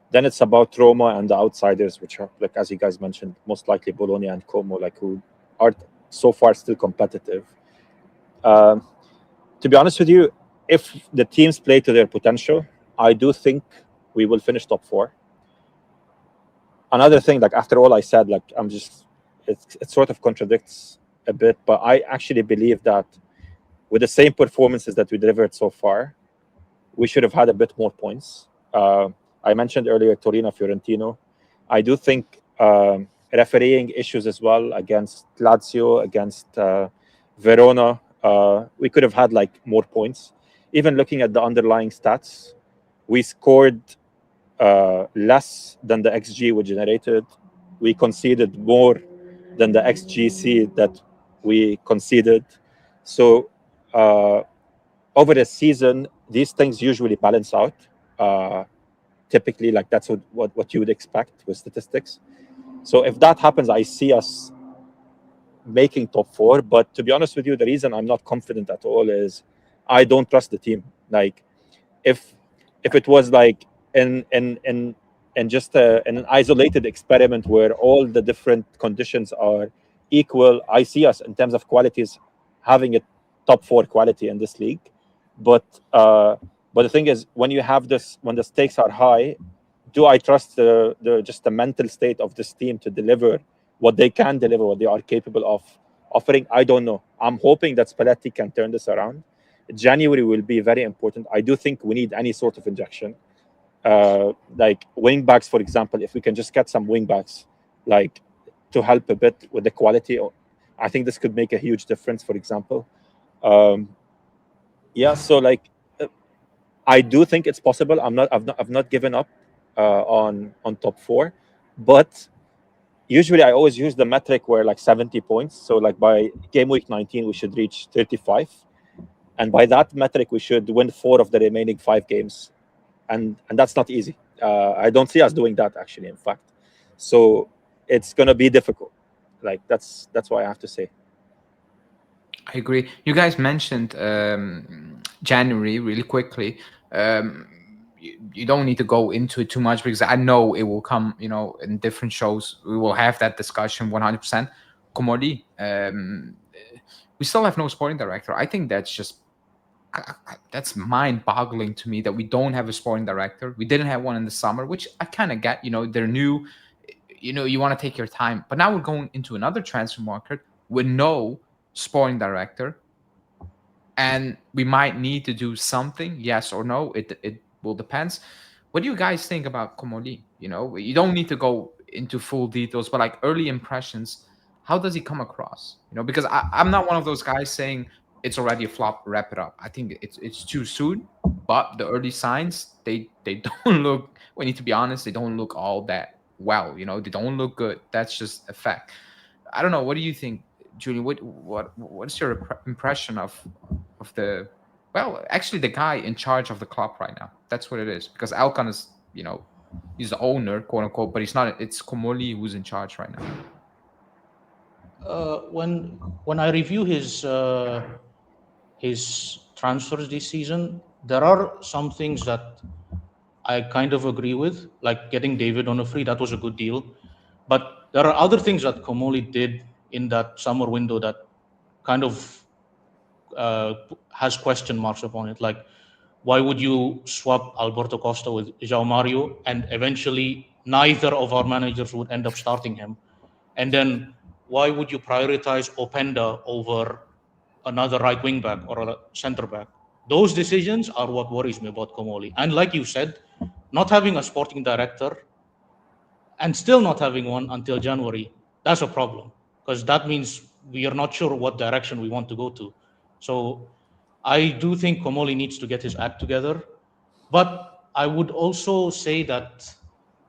Then it's about Roma and the outsiders, which are, like as you guys mentioned, most likely Bologna and Como, like who are so far still competitive. To be honest with you, if the teams play to their potential, I do think we will finish top 4. Another thing, like after all I said, like it sort of contradicts a bit, but I actually believe that with the same performances that we delivered so far, we should have had a bit more points. I mentioned earlier Torino, Fiorentino. I do think refereeing issues as well against Lazio, against Verona. We could have had like more points. Even looking at the underlying stats, we scored less than the XG we generated. We conceded more than the XGC that we conceded. So over the season, these things usually balance out. Typically, like that's what you would expect with statistics. So if that happens, I see us making top four. But to be honest with you, the reason I'm not confident at all is I don't trust the team. Like if it was like in just in an isolated experiment where all the different conditions are equal, I see us in terms of qualities having a top four quality in this league. But the thing is, when you have this, when the stakes are high, do I trust the mental state of this team to deliver what they can deliver, what they are capable of offering? I don't know. I'm hoping that Spalletti can turn this around. January will be very important. I do think we need any sort of injection, like wing backs, for example. If we can just get some wing backs, like to help a bit with the quality, I think this could make a huge difference. For example, yeah. So like, I do think it's possible. I've not given up on top four, but usually I always use the metric where like 70 points. So like by game week 19, we should reach 35. And by that metric, we should win 4 of the remaining 5 games. And that's not easy. I don't see us doing that, actually, in fact. So it's going to be difficult. Like, that's why I have to say. I agree. You guys mentioned January really quickly. You don't need to go into it too much because I know it will come, in different shows. We will have that discussion 100%. Comolli, we still have no sporting director. I think that's just that's mind-boggling to me that we don't have a sporting director. We didn't have one in the summer, which I kind of get. They're new. You want to take your time, but now we're going into another transfer market with no sporting director, and we might need to do something. Yes or no? It will depends. What do you guys think about Comolli? You don't need to go into full details, but like early impressions. How does he come across? Because I'm not one of those guys saying it's already a flop, wrap it up. I think it's too soon, but the early signs they don't look. We need to be honest. They don't look all that well. They don't look good. That's just a fact. I don't know. What do you think, Julian? What's your impression of the actually the guy in charge of the club right now? That's what it is, because Alkan is he's the owner, quote unquote, but he's not. It's Comolli who's in charge right now. When I review his transfers this season, there are some things that I kind of agree with, like getting David on a free. That was a good deal. But there are other things that Comolli did in that summer window that kind of has question marks upon it. Like, why would you swap Alberto Costa with João Mario, and eventually neither of our managers would end up starting him? And then why would you prioritize Openda over another right wing back or a center back? Those decisions are what worries me about Comolli. And like you said, not having a sporting director and still not having one until January, that's a problem, because that means we are not sure what direction we want to go to. So I do think Comolli needs to get his act together, but I would also say that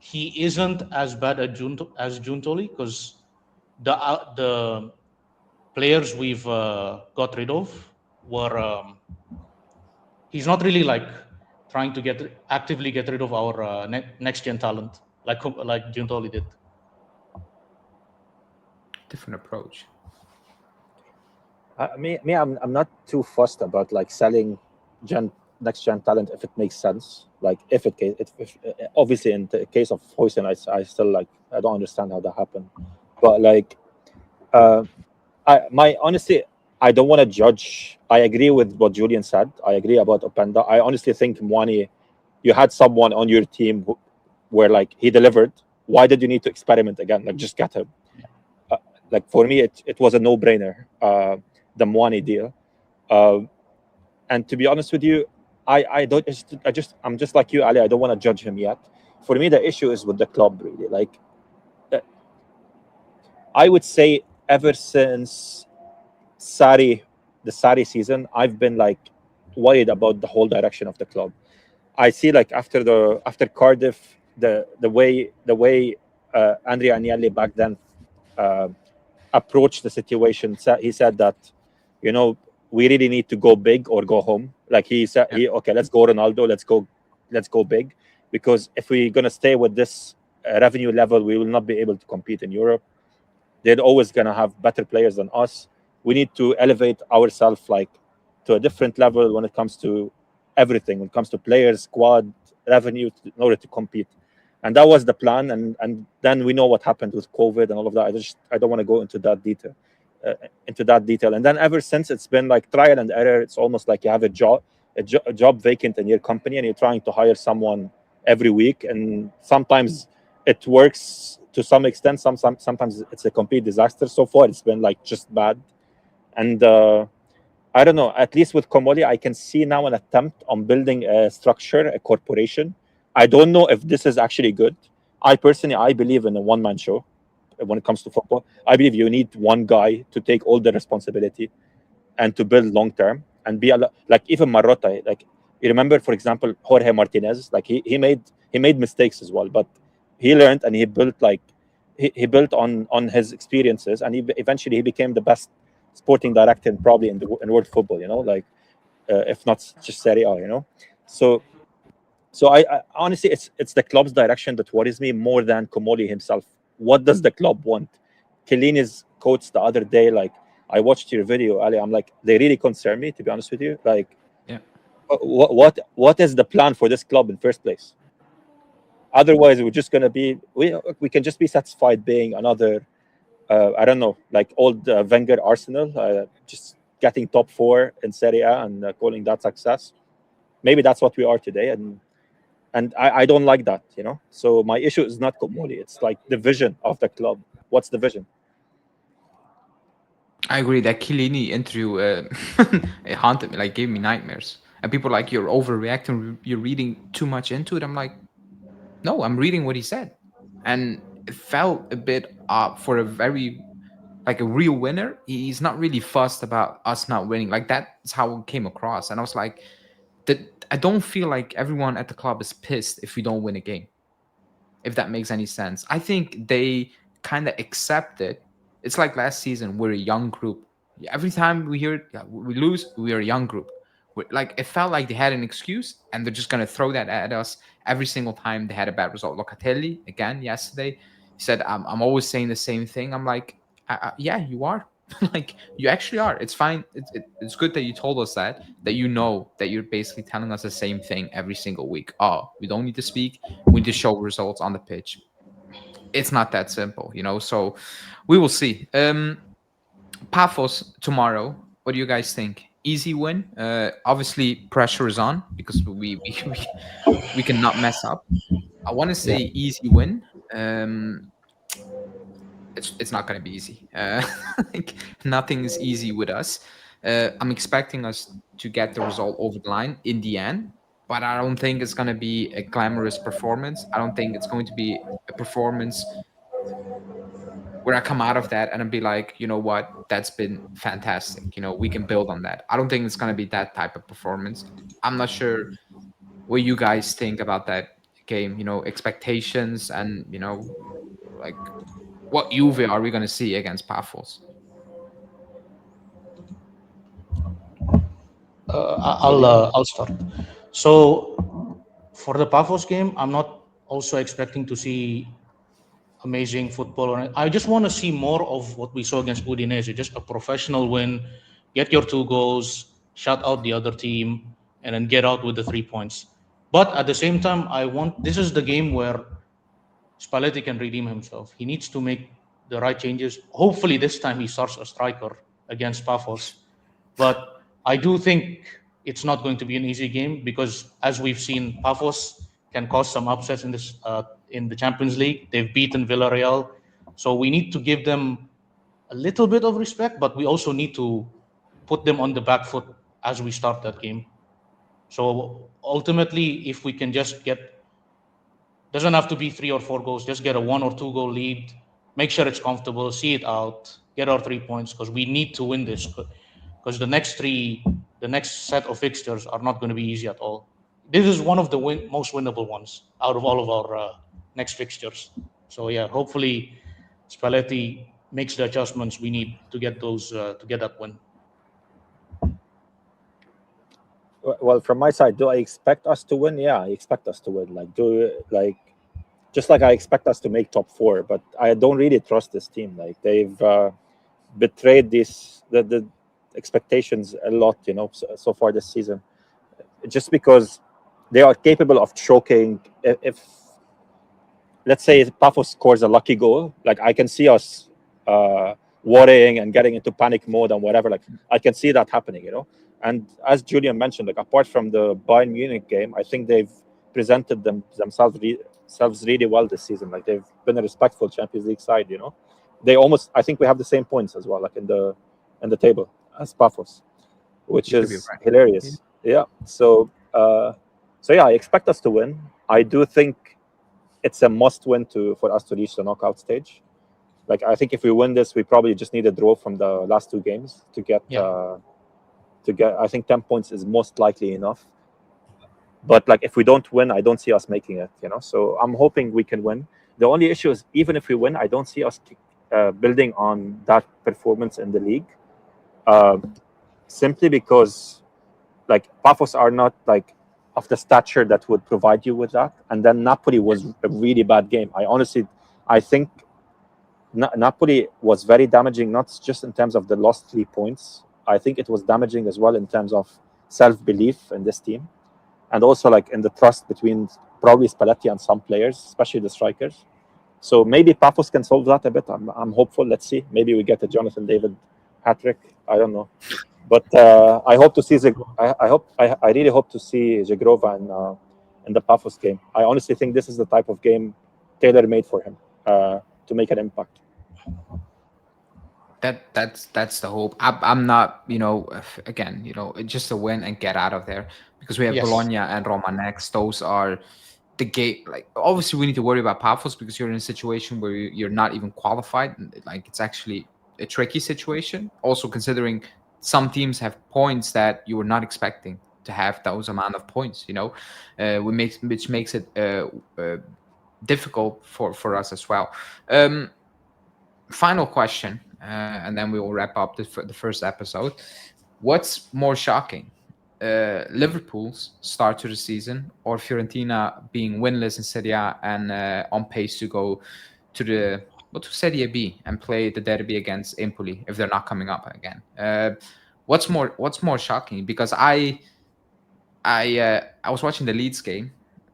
he isn't as bad as Giuntoli, because the players we've got rid of were he's not really like trying to actively get rid of our next gen talent like Giuntoli did. Different approach. I'm not too fussed about like selling next gen talent if it makes sense. Like if obviously in the case of Huijsen, I still like, I don't understand how that happened, but like honestly, I don't want to judge. I agree with what Julian said. I agree about Openda. I honestly think Mwani, you had someone on your team where like he delivered. Why did you need to experiment again? Like just get him. Like for me, it was a no-brainer. The Mwani deal, and to be honest with you, I'm just like you, Ali. I don't want to judge him yet. For me, the issue is with the club, really. Like, I would say ever since the Sarri season, I've been like worried about the whole direction of the club. I see like after Cardiff, the way Andrea Agnelli back then approached the situation. He said that, we really need to go big or go home. Like he said, okay, let's go Ronaldo, let's go big, because if we're gonna stay with this revenue level, we will not be able to compete in Europe. They're always gonna have better players than us. We need to elevate ourselves like to a different level when it comes to everything, when it comes to players, squad, revenue, in order to compete. And that was the plan. And then we know what happened with COVID and all of that. I don't want to go into that detail. And then ever since, it's been like trial and error. It's almost like you have a job vacant in your company, and you're trying to hire someone every week. And sometimes it works to some extent. Sometimes it's a complete disaster. So far, it's been like just bad. And I don't know. At least with Comolli, I can see now an attempt on building a structure, a corporation. I don't know if this is actually good. I believe in a one-man show when it comes to football. I believe you need one guy to take all the responsibility and to build long term and be like even Marotta. Like you remember, for example, Jorge Martinez. Like he made mistakes as well, but he learned and he built like he built on his experiences, and eventually he became the best sporting director probably in world football. Like if not just Serie A. So I honestly, it's the club's direction that worries me more than Comolli himself. What does the club want? Chiellini's quotes the other day, like I watched your video, Ali. I'm like, they really concern me, to be honest with you. Like, Yeah. what is the plan for this club in first place? Otherwise, we're just gonna be we can just be satisfied being another I don't know, like old Wenger Arsenal, just getting top four in Serie A and calling that success. Maybe that's what we are today, and I don't like that. So my issue is not Comoli, it's like the vision of the club. What's the vision? I agree. That Chiellini interview, it haunted me. Like, gave me nightmares. And people are like, you're overreacting. You're reading too much into it. I'm like, no, I'm reading what he said, and it felt a bit for a very like a real winner. He's not really fussed about us not winning. Like that's how it came across, and I was like, that I don't feel like everyone at the club is pissed if we don't win a game, if that makes any sense. I think they kind of accept it. It's like last season, we're a young group. Every time we hear we lose, we're a young group. Like it felt like they had an excuse and they're just gonna throw that at us every single time they had a bad result. Locatelli again yesterday, he said, "I'm always saying the same thing." I'm like, "Yeah, you are. Like you actually are. It's fine. It's good that you told us that you know that you're basically telling us the same thing every single week. Oh, we don't need to speak. We need to show results on the pitch. It's not that simple, So we will see. Pafos tomorrow. What do you guys think? Easy win. Obviously, pressure is on because we cannot mess up. I want to Yeah. say easy win. It's not going to be easy. Like, nothing is easy with us. I'm expecting us to get the result over the line in the end, but I don't think it's going to be a glamorous performance. I don't think it's going to be a performance where I come out of that and I'll be like, you know what, that's been fantastic. We can build on that. I don't think it's going to be that type of performance. I'm not sure what you guys think about that game, expectations and, like what Juve are we going to see against Pafos? Julian? I'll start. So for the Pafos game, I'm not also expecting to see amazing football. I just want to see more of what we saw against Udinese, just a professional win, get your 2 goals, shut out the other team, and then get out with the 3 points. But at the same time, this is the game where Spalletti can redeem himself. He needs to make the right changes. Hopefully, this time he starts a striker against Pafos. But I do think it's not going to be an easy game because, as we've seen, Pafos can cause some upsets in the Champions League. They've beaten Villarreal, so we need to give them a little bit of respect, but we also need to put them on the back foot as we start that game. So ultimately, if we can just doesn't have to be 3 or 4 goals, just get a 1 or 2 goal lead, make sure it's comfortable, see it out, get our 3 points because we need to win this. Because the next set of fixtures are not going to be easy at all. This is one of the most winnable ones out of all of our next fixtures. So yeah, hopefully Spalletti makes the adjustments we need to get that win. Well, from my side, do I expect us to win? Yeah, I expect us to win. Like, just like I expect us to make top four, but I don't really trust this team. Like they've betrayed the expectations a lot, so far this season, just because they are capable of choking. If let's say Pafos scores a lucky goal, like I can see us worrying and getting into panic mode and whatever. Like I can see that happening. And as Julian mentioned, like apart from the Bayern Munich game, I think they've presented themselves really well this season. Like they've been a respectful Champions League side. They almost, I think we have the same points as well, like in the table as Pafos, which You could be is right. hilarious. Yeah. So yeah, I expect us to win. I do think it's a must-win for us to reach the knockout stage. Like I think if we win this, we probably just need a draw from the last two games to get. I think 10 points is most likely enough. But like if we don't win, I don't see us making it. So I'm hoping we can win. The only issue is even if we win, I don't see us building on that performance in the league. Simply because like Pafos are not like of the stature that would provide you with that. And then Napoli was a really bad game. I think Napoli was very damaging, not just in terms of the lost 3 points. I think it was damaging as well in terms of self-belief in this team, and also like in the trust between probably Spalletti and some players, especially the strikers. So maybe Pafos can solve that a bit. I'm hopeful. Let's see. Maybe we get a Jonathan David hat-trick. I don't know. But I hope to see I really hope to see Zagrova in the Pafos game. I honestly think this is the type of game tailor-made for him to make an impact. That's the hope. I'm not, again, just a win and get out of there, because we have Yes. Bologna and Roma next. Those are the gate. Like obviously we need to worry about Pafos because you're in a situation where you're not even qualified. Like it's actually a tricky situation. Also considering some teams have points that you were not expecting to have those amount of points. Which makes it difficult for us as well. Final question, and then we will wrap up the first episode. What's more shocking, Liverpool's start to the season, or Fiorentina being winless in Serie A and on pace to go to Serie B and play the derby against Empoli if they're not coming up again? What's more shocking? Because I was watching the Leeds game,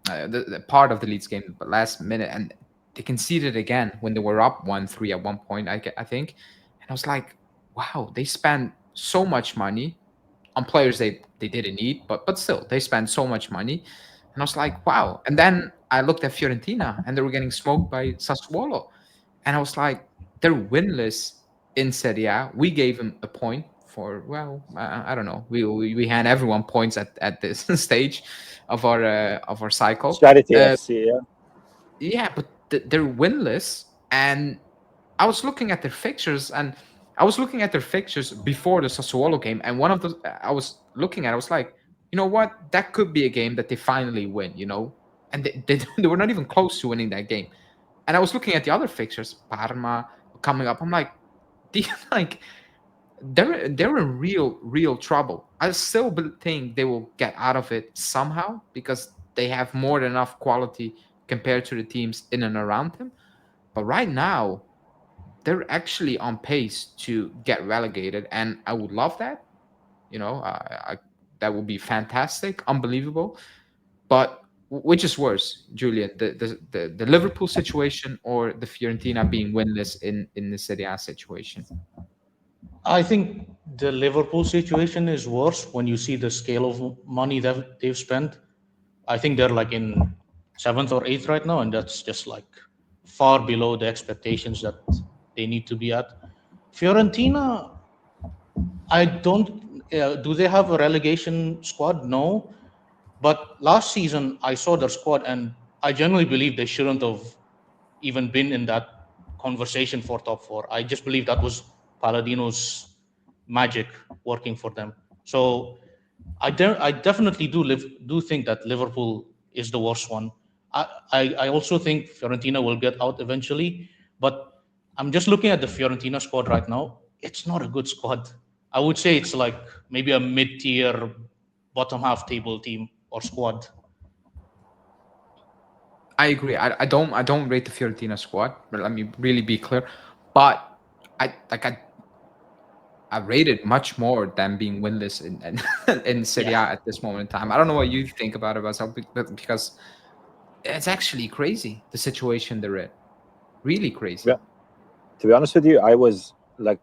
the part of the Leeds game, but last minute, and they conceded again when they were up 1-3 at one point. I think, and I was like, wow, they spent so much money on players they didn't need, but still they spent so much money, and I was like, wow. And then I looked at Fiorentina, and they were getting smoked by Sassuolo, and I was like, they're winless in Serie A. We gave them a point for, well, I don't know. We hand everyone points at this stage of our cycle. Charity FC, yeah. Yeah, but they're winless, and I was looking at their fixtures, and I was looking at their fixtures before the Sassuolo game, and one of those I was looking at, I was like, you know what, that could be a game that they finally win, and they were not even close to winning that game. And I was looking at the other fixtures, Parma coming up. I'm like, like they're in real trouble. I still think they will get out of it somehow because they have more than enough quality compared to the teams in and around them. But right now, they're actually on pace to get relegated, and I would love that. That would be fantastic, unbelievable. But which is worse, Julian, the Liverpool situation or the Fiorentina being winless in the Serie A situation? I think the Liverpool situation is worse when you see the scale of money that they've spent. I think they're like in seventh or eighth right now, and that's just like far below the expectations that they need to be at. Fiorentina, I don't. Do they have a relegation squad? No. But last season, I saw their squad, and I genuinely believe they shouldn't have even been in that conversation for top four. I just believe that was Paladino's magic working for them. So I definitely do think that Liverpool is the worst one. I also think Fiorentina will get out eventually, but I'm just looking at the Fiorentina squad right now. It's not a good squad. I would say it's like maybe a mid-tier, bottom half table team or squad. I agree. I don't rate the Fiorentina squad, but let me really be clear. But I rate it much more than being winless in Serie A Yeah. at this moment in time. I don't know what you think about it, myself, but because it's actually crazy the situation they're in. Really crazy. Yeah. To be honest with you, I was like,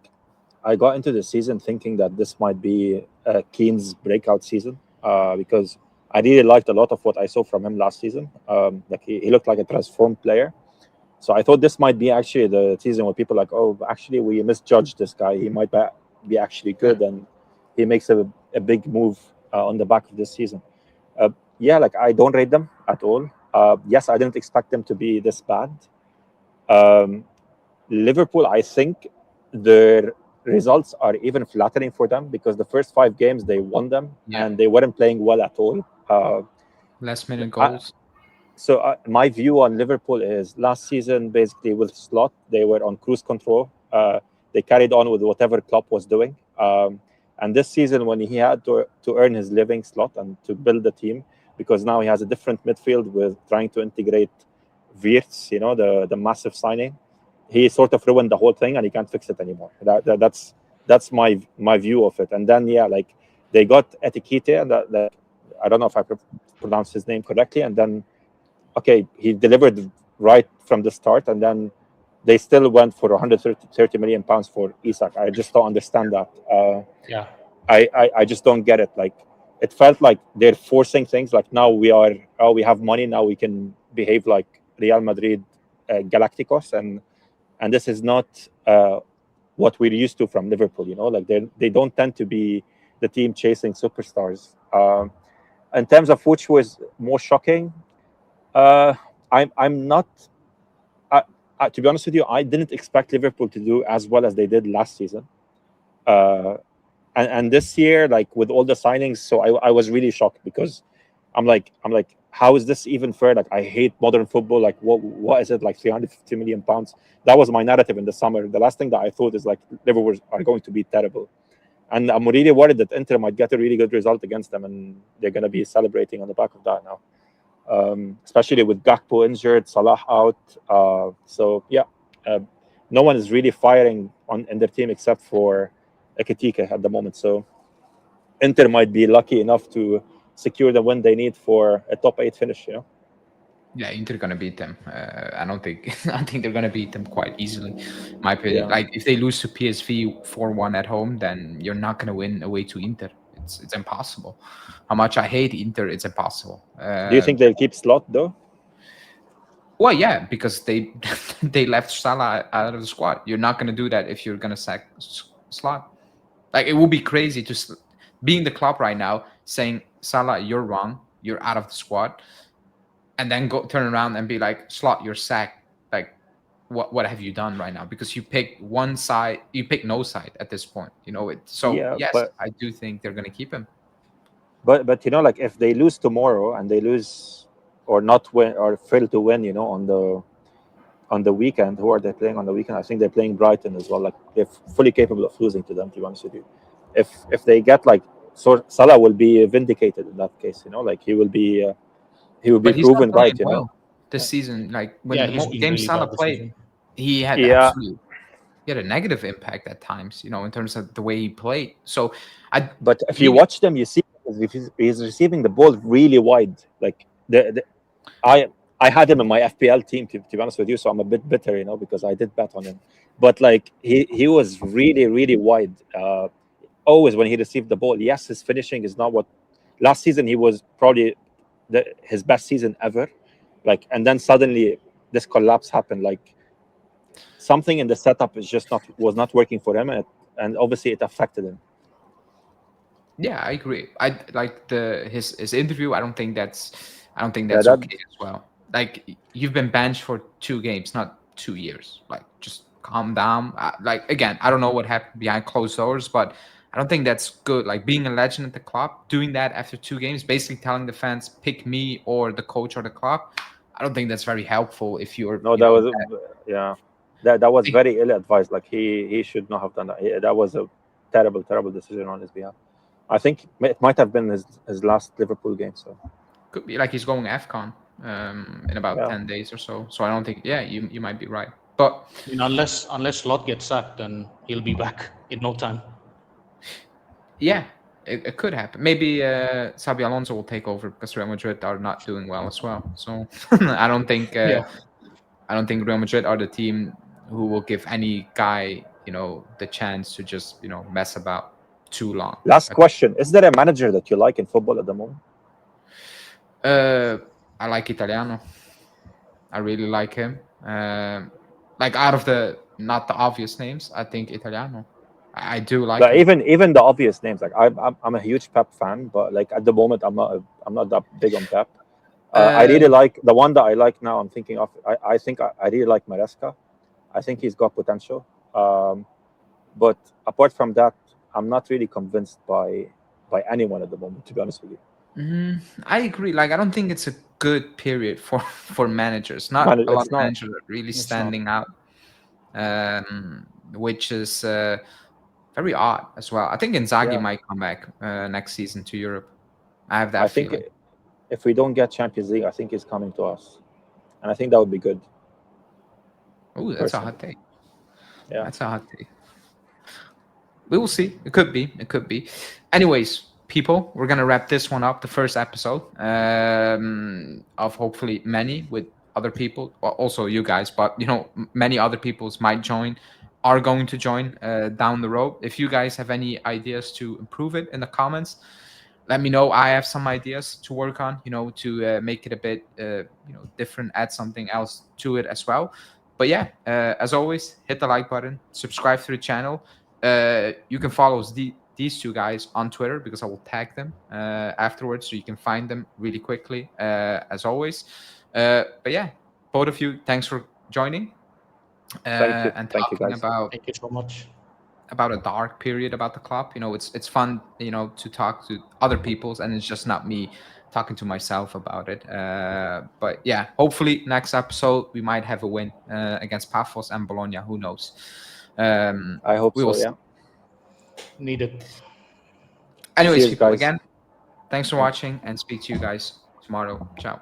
I got into the season thinking that this might be Keane's breakout season, because I really liked a lot of what I saw from him last season. Like he looked like a transformed player. So I thought this might be actually the season where people are like, oh, actually we misjudged this guy. He might be actually Yeah. good, and he makes a big move on the back of this season. Uh, yeah, like I don't rate them at all. Yes, I didn't expect them to be this bad. Um, Liverpool, I think their results are even flattering for them because the first 5 games they won them Yeah. and they weren't playing well at all. Last minute I, goals. so my view on Liverpool is last season, basically with Slot, they were on cruise control. They carried on with whatever Klopp was doing. And this season, when he had to earn his living Slot and to build the team, because now he has a different midfield with trying to integrate Wirtz, the massive signing, he sort of ruined the whole thing and he can't fix it anymore. That's my view of it. And then like they got Etiquette, and that I don't know if I pronounced his name correctly, and then okay, he delivered right from the start, and then they still went for 130 million pounds for Isak. I just don't understand that. Yeah. I just don't get it. Like it felt like they're forcing things. Like now we have money, now we can behave like Real Madrid, Galacticos, and this is not what we're used to from Liverpool. Like they don't tend to be the team chasing superstars. In terms of which was more shocking, uh, I'm not. To be honest with you, I didn't expect Liverpool to do as well as they did last season. Uh, and this year, like with all the signings, so I was really shocked because I'm like, how is this even fair? Like I hate modern football. Like what is it, like 350 million pounds? That was my narrative in the summer. The last thing that I thought is like Liverpool are going to be terrible. And I'm really worried that Inter might get a really good result against them, and they're going to be celebrating on the back of that now. Especially with Gakpo injured, Salah out. So yeah, uh, no one is really firing on in their team except for Ekitike at the moment. So Inter might be lucky enough to secure the win they need for a top 8 finish. Yeah, Inter gonna beat them. I don't think I think they're gonna beat them quite easily. My opinion. Yeah. Like if they lose to PSV 4-1 at home, then you're not gonna win away to Inter. It's impossible. How much I hate Inter, it's impossible. Do you think they'll keep Slot though? Well, yeah, because they they left Salah out of the squad. You're not gonna do that if you're gonna sack Slot. Like it would be crazy to being the club right now saying Salah, you're wrong, you're out of the squad, and then go turn around and be like, Slot, you're sacked. Like, what have you done right now? Because you pick one side, you pick no side at this point. So Yeah, yes, but I do think they're gonna keep him. but like if they lose tomorrow and they lose or not win or fail to win, on the weekend, who are they playing on the weekend? I think they're playing Brighton as well. Like they're fully capable of losing to them. To be honest with you, if they get like, so Salah will be vindicated in that case. Like he will be But he's not proven right. playing well this season. Like when Yeah, the he's been game really Salah bad this played, season. he had Yeah, absolute he had a negative impact at times. In terms of the way he played. So I but if you really watch them, you see he's receiving the ball really wide. Like I I had him in my FPL team, to be honest with you, so I'm a bit bitter, because I did bet on him. But like he was really really wide. Always when he received the ball. Yes, his finishing is not what last season he was probably his best season ever. Like and then suddenly this collapse happened. Like something in the setup is just not was not working for him, and obviously it affected him. Yeah, I agree. I like his interview. I don't think Yeah, that's that okay as well. Like you've been benched for 2 games, not 2 years. Like just calm down. Like again, I don't know what happened behind closed doors, but I don't think that's good. Like being a legend at the club, doing that after 2 games, basically telling the fans pick me or the coach or the club. I don't think that's very helpful if you're, no, you that know, was yeah, that was that, very ill advised. Like he should not have done that. That was a terrible terrible decision on his behalf. I think it might have been his last Liverpool game. So could be like he's going AFCON. in about Yeah. 10 days or so. So I don't think. Yeah, you might be right. But I mean, unless Lot gets sacked, then he'll be back in no time. yeah, it could happen. Maybe Xabi Alonso will take over because Real Madrid are not doing well as well. So I don't think Yeah. I don't think Real Madrid are the team who will give any guy the chance to just mess about too long. Last question: is there a manager that you like in football at the moment? I like Italiano. I really like him. Like out of the not the obvious names, I think Italiano. I do like Like him. even the obvious names, like I'm a huge Pep fan, but like at the moment I'm not that big on Pep. I really like the one that I like now. I'm thinking of. I think I really like Maresca. I think he's got potential. But apart from that, I'm not really convinced by anyone at the moment. To be honest with you, I agree. Like I don't think it's a good period for for managers. Not a lot It's of not. managers are really It's not. standing out, which is very odd as well. I think Inzaghi Yeah. might come back next season to Europe. I have that I think feeling. if we don't get Champions League, I think he's coming to us, and I think that would be good. Oh, that's a Personally, hot take. yeah. That's a hot take. We will see. It could be. It could be. Anyways, people, we're gonna wrap this one up. The first episode of hopefully many with other people, also you guys, but many other peoples might join, are going to join down the road. If you guys have any ideas to improve it in the comments, let me know. I have some ideas to work on, to make it a bit, different, add something else to it as well. But yeah, as always, hit the like button, subscribe to the channel. You can follow these two guys on Twitter because I will tag them afterwards, so you can find them really quickly, as always. But yeah, both of you, thanks for joining and Thank you, talking guys. Thank you so much. about a dark period about the club. It's fun, to talk to other people's, and it's just not me talking to myself about it. But yeah, hopefully next episode we might have a win against Pafos and Bologna. Who knows? I hope We will so. see. Yeah. Needed. Anyways, Cheers, people, guys. again, thanks for Thanks. watching, and speak to you guys tomorrow. Ciao.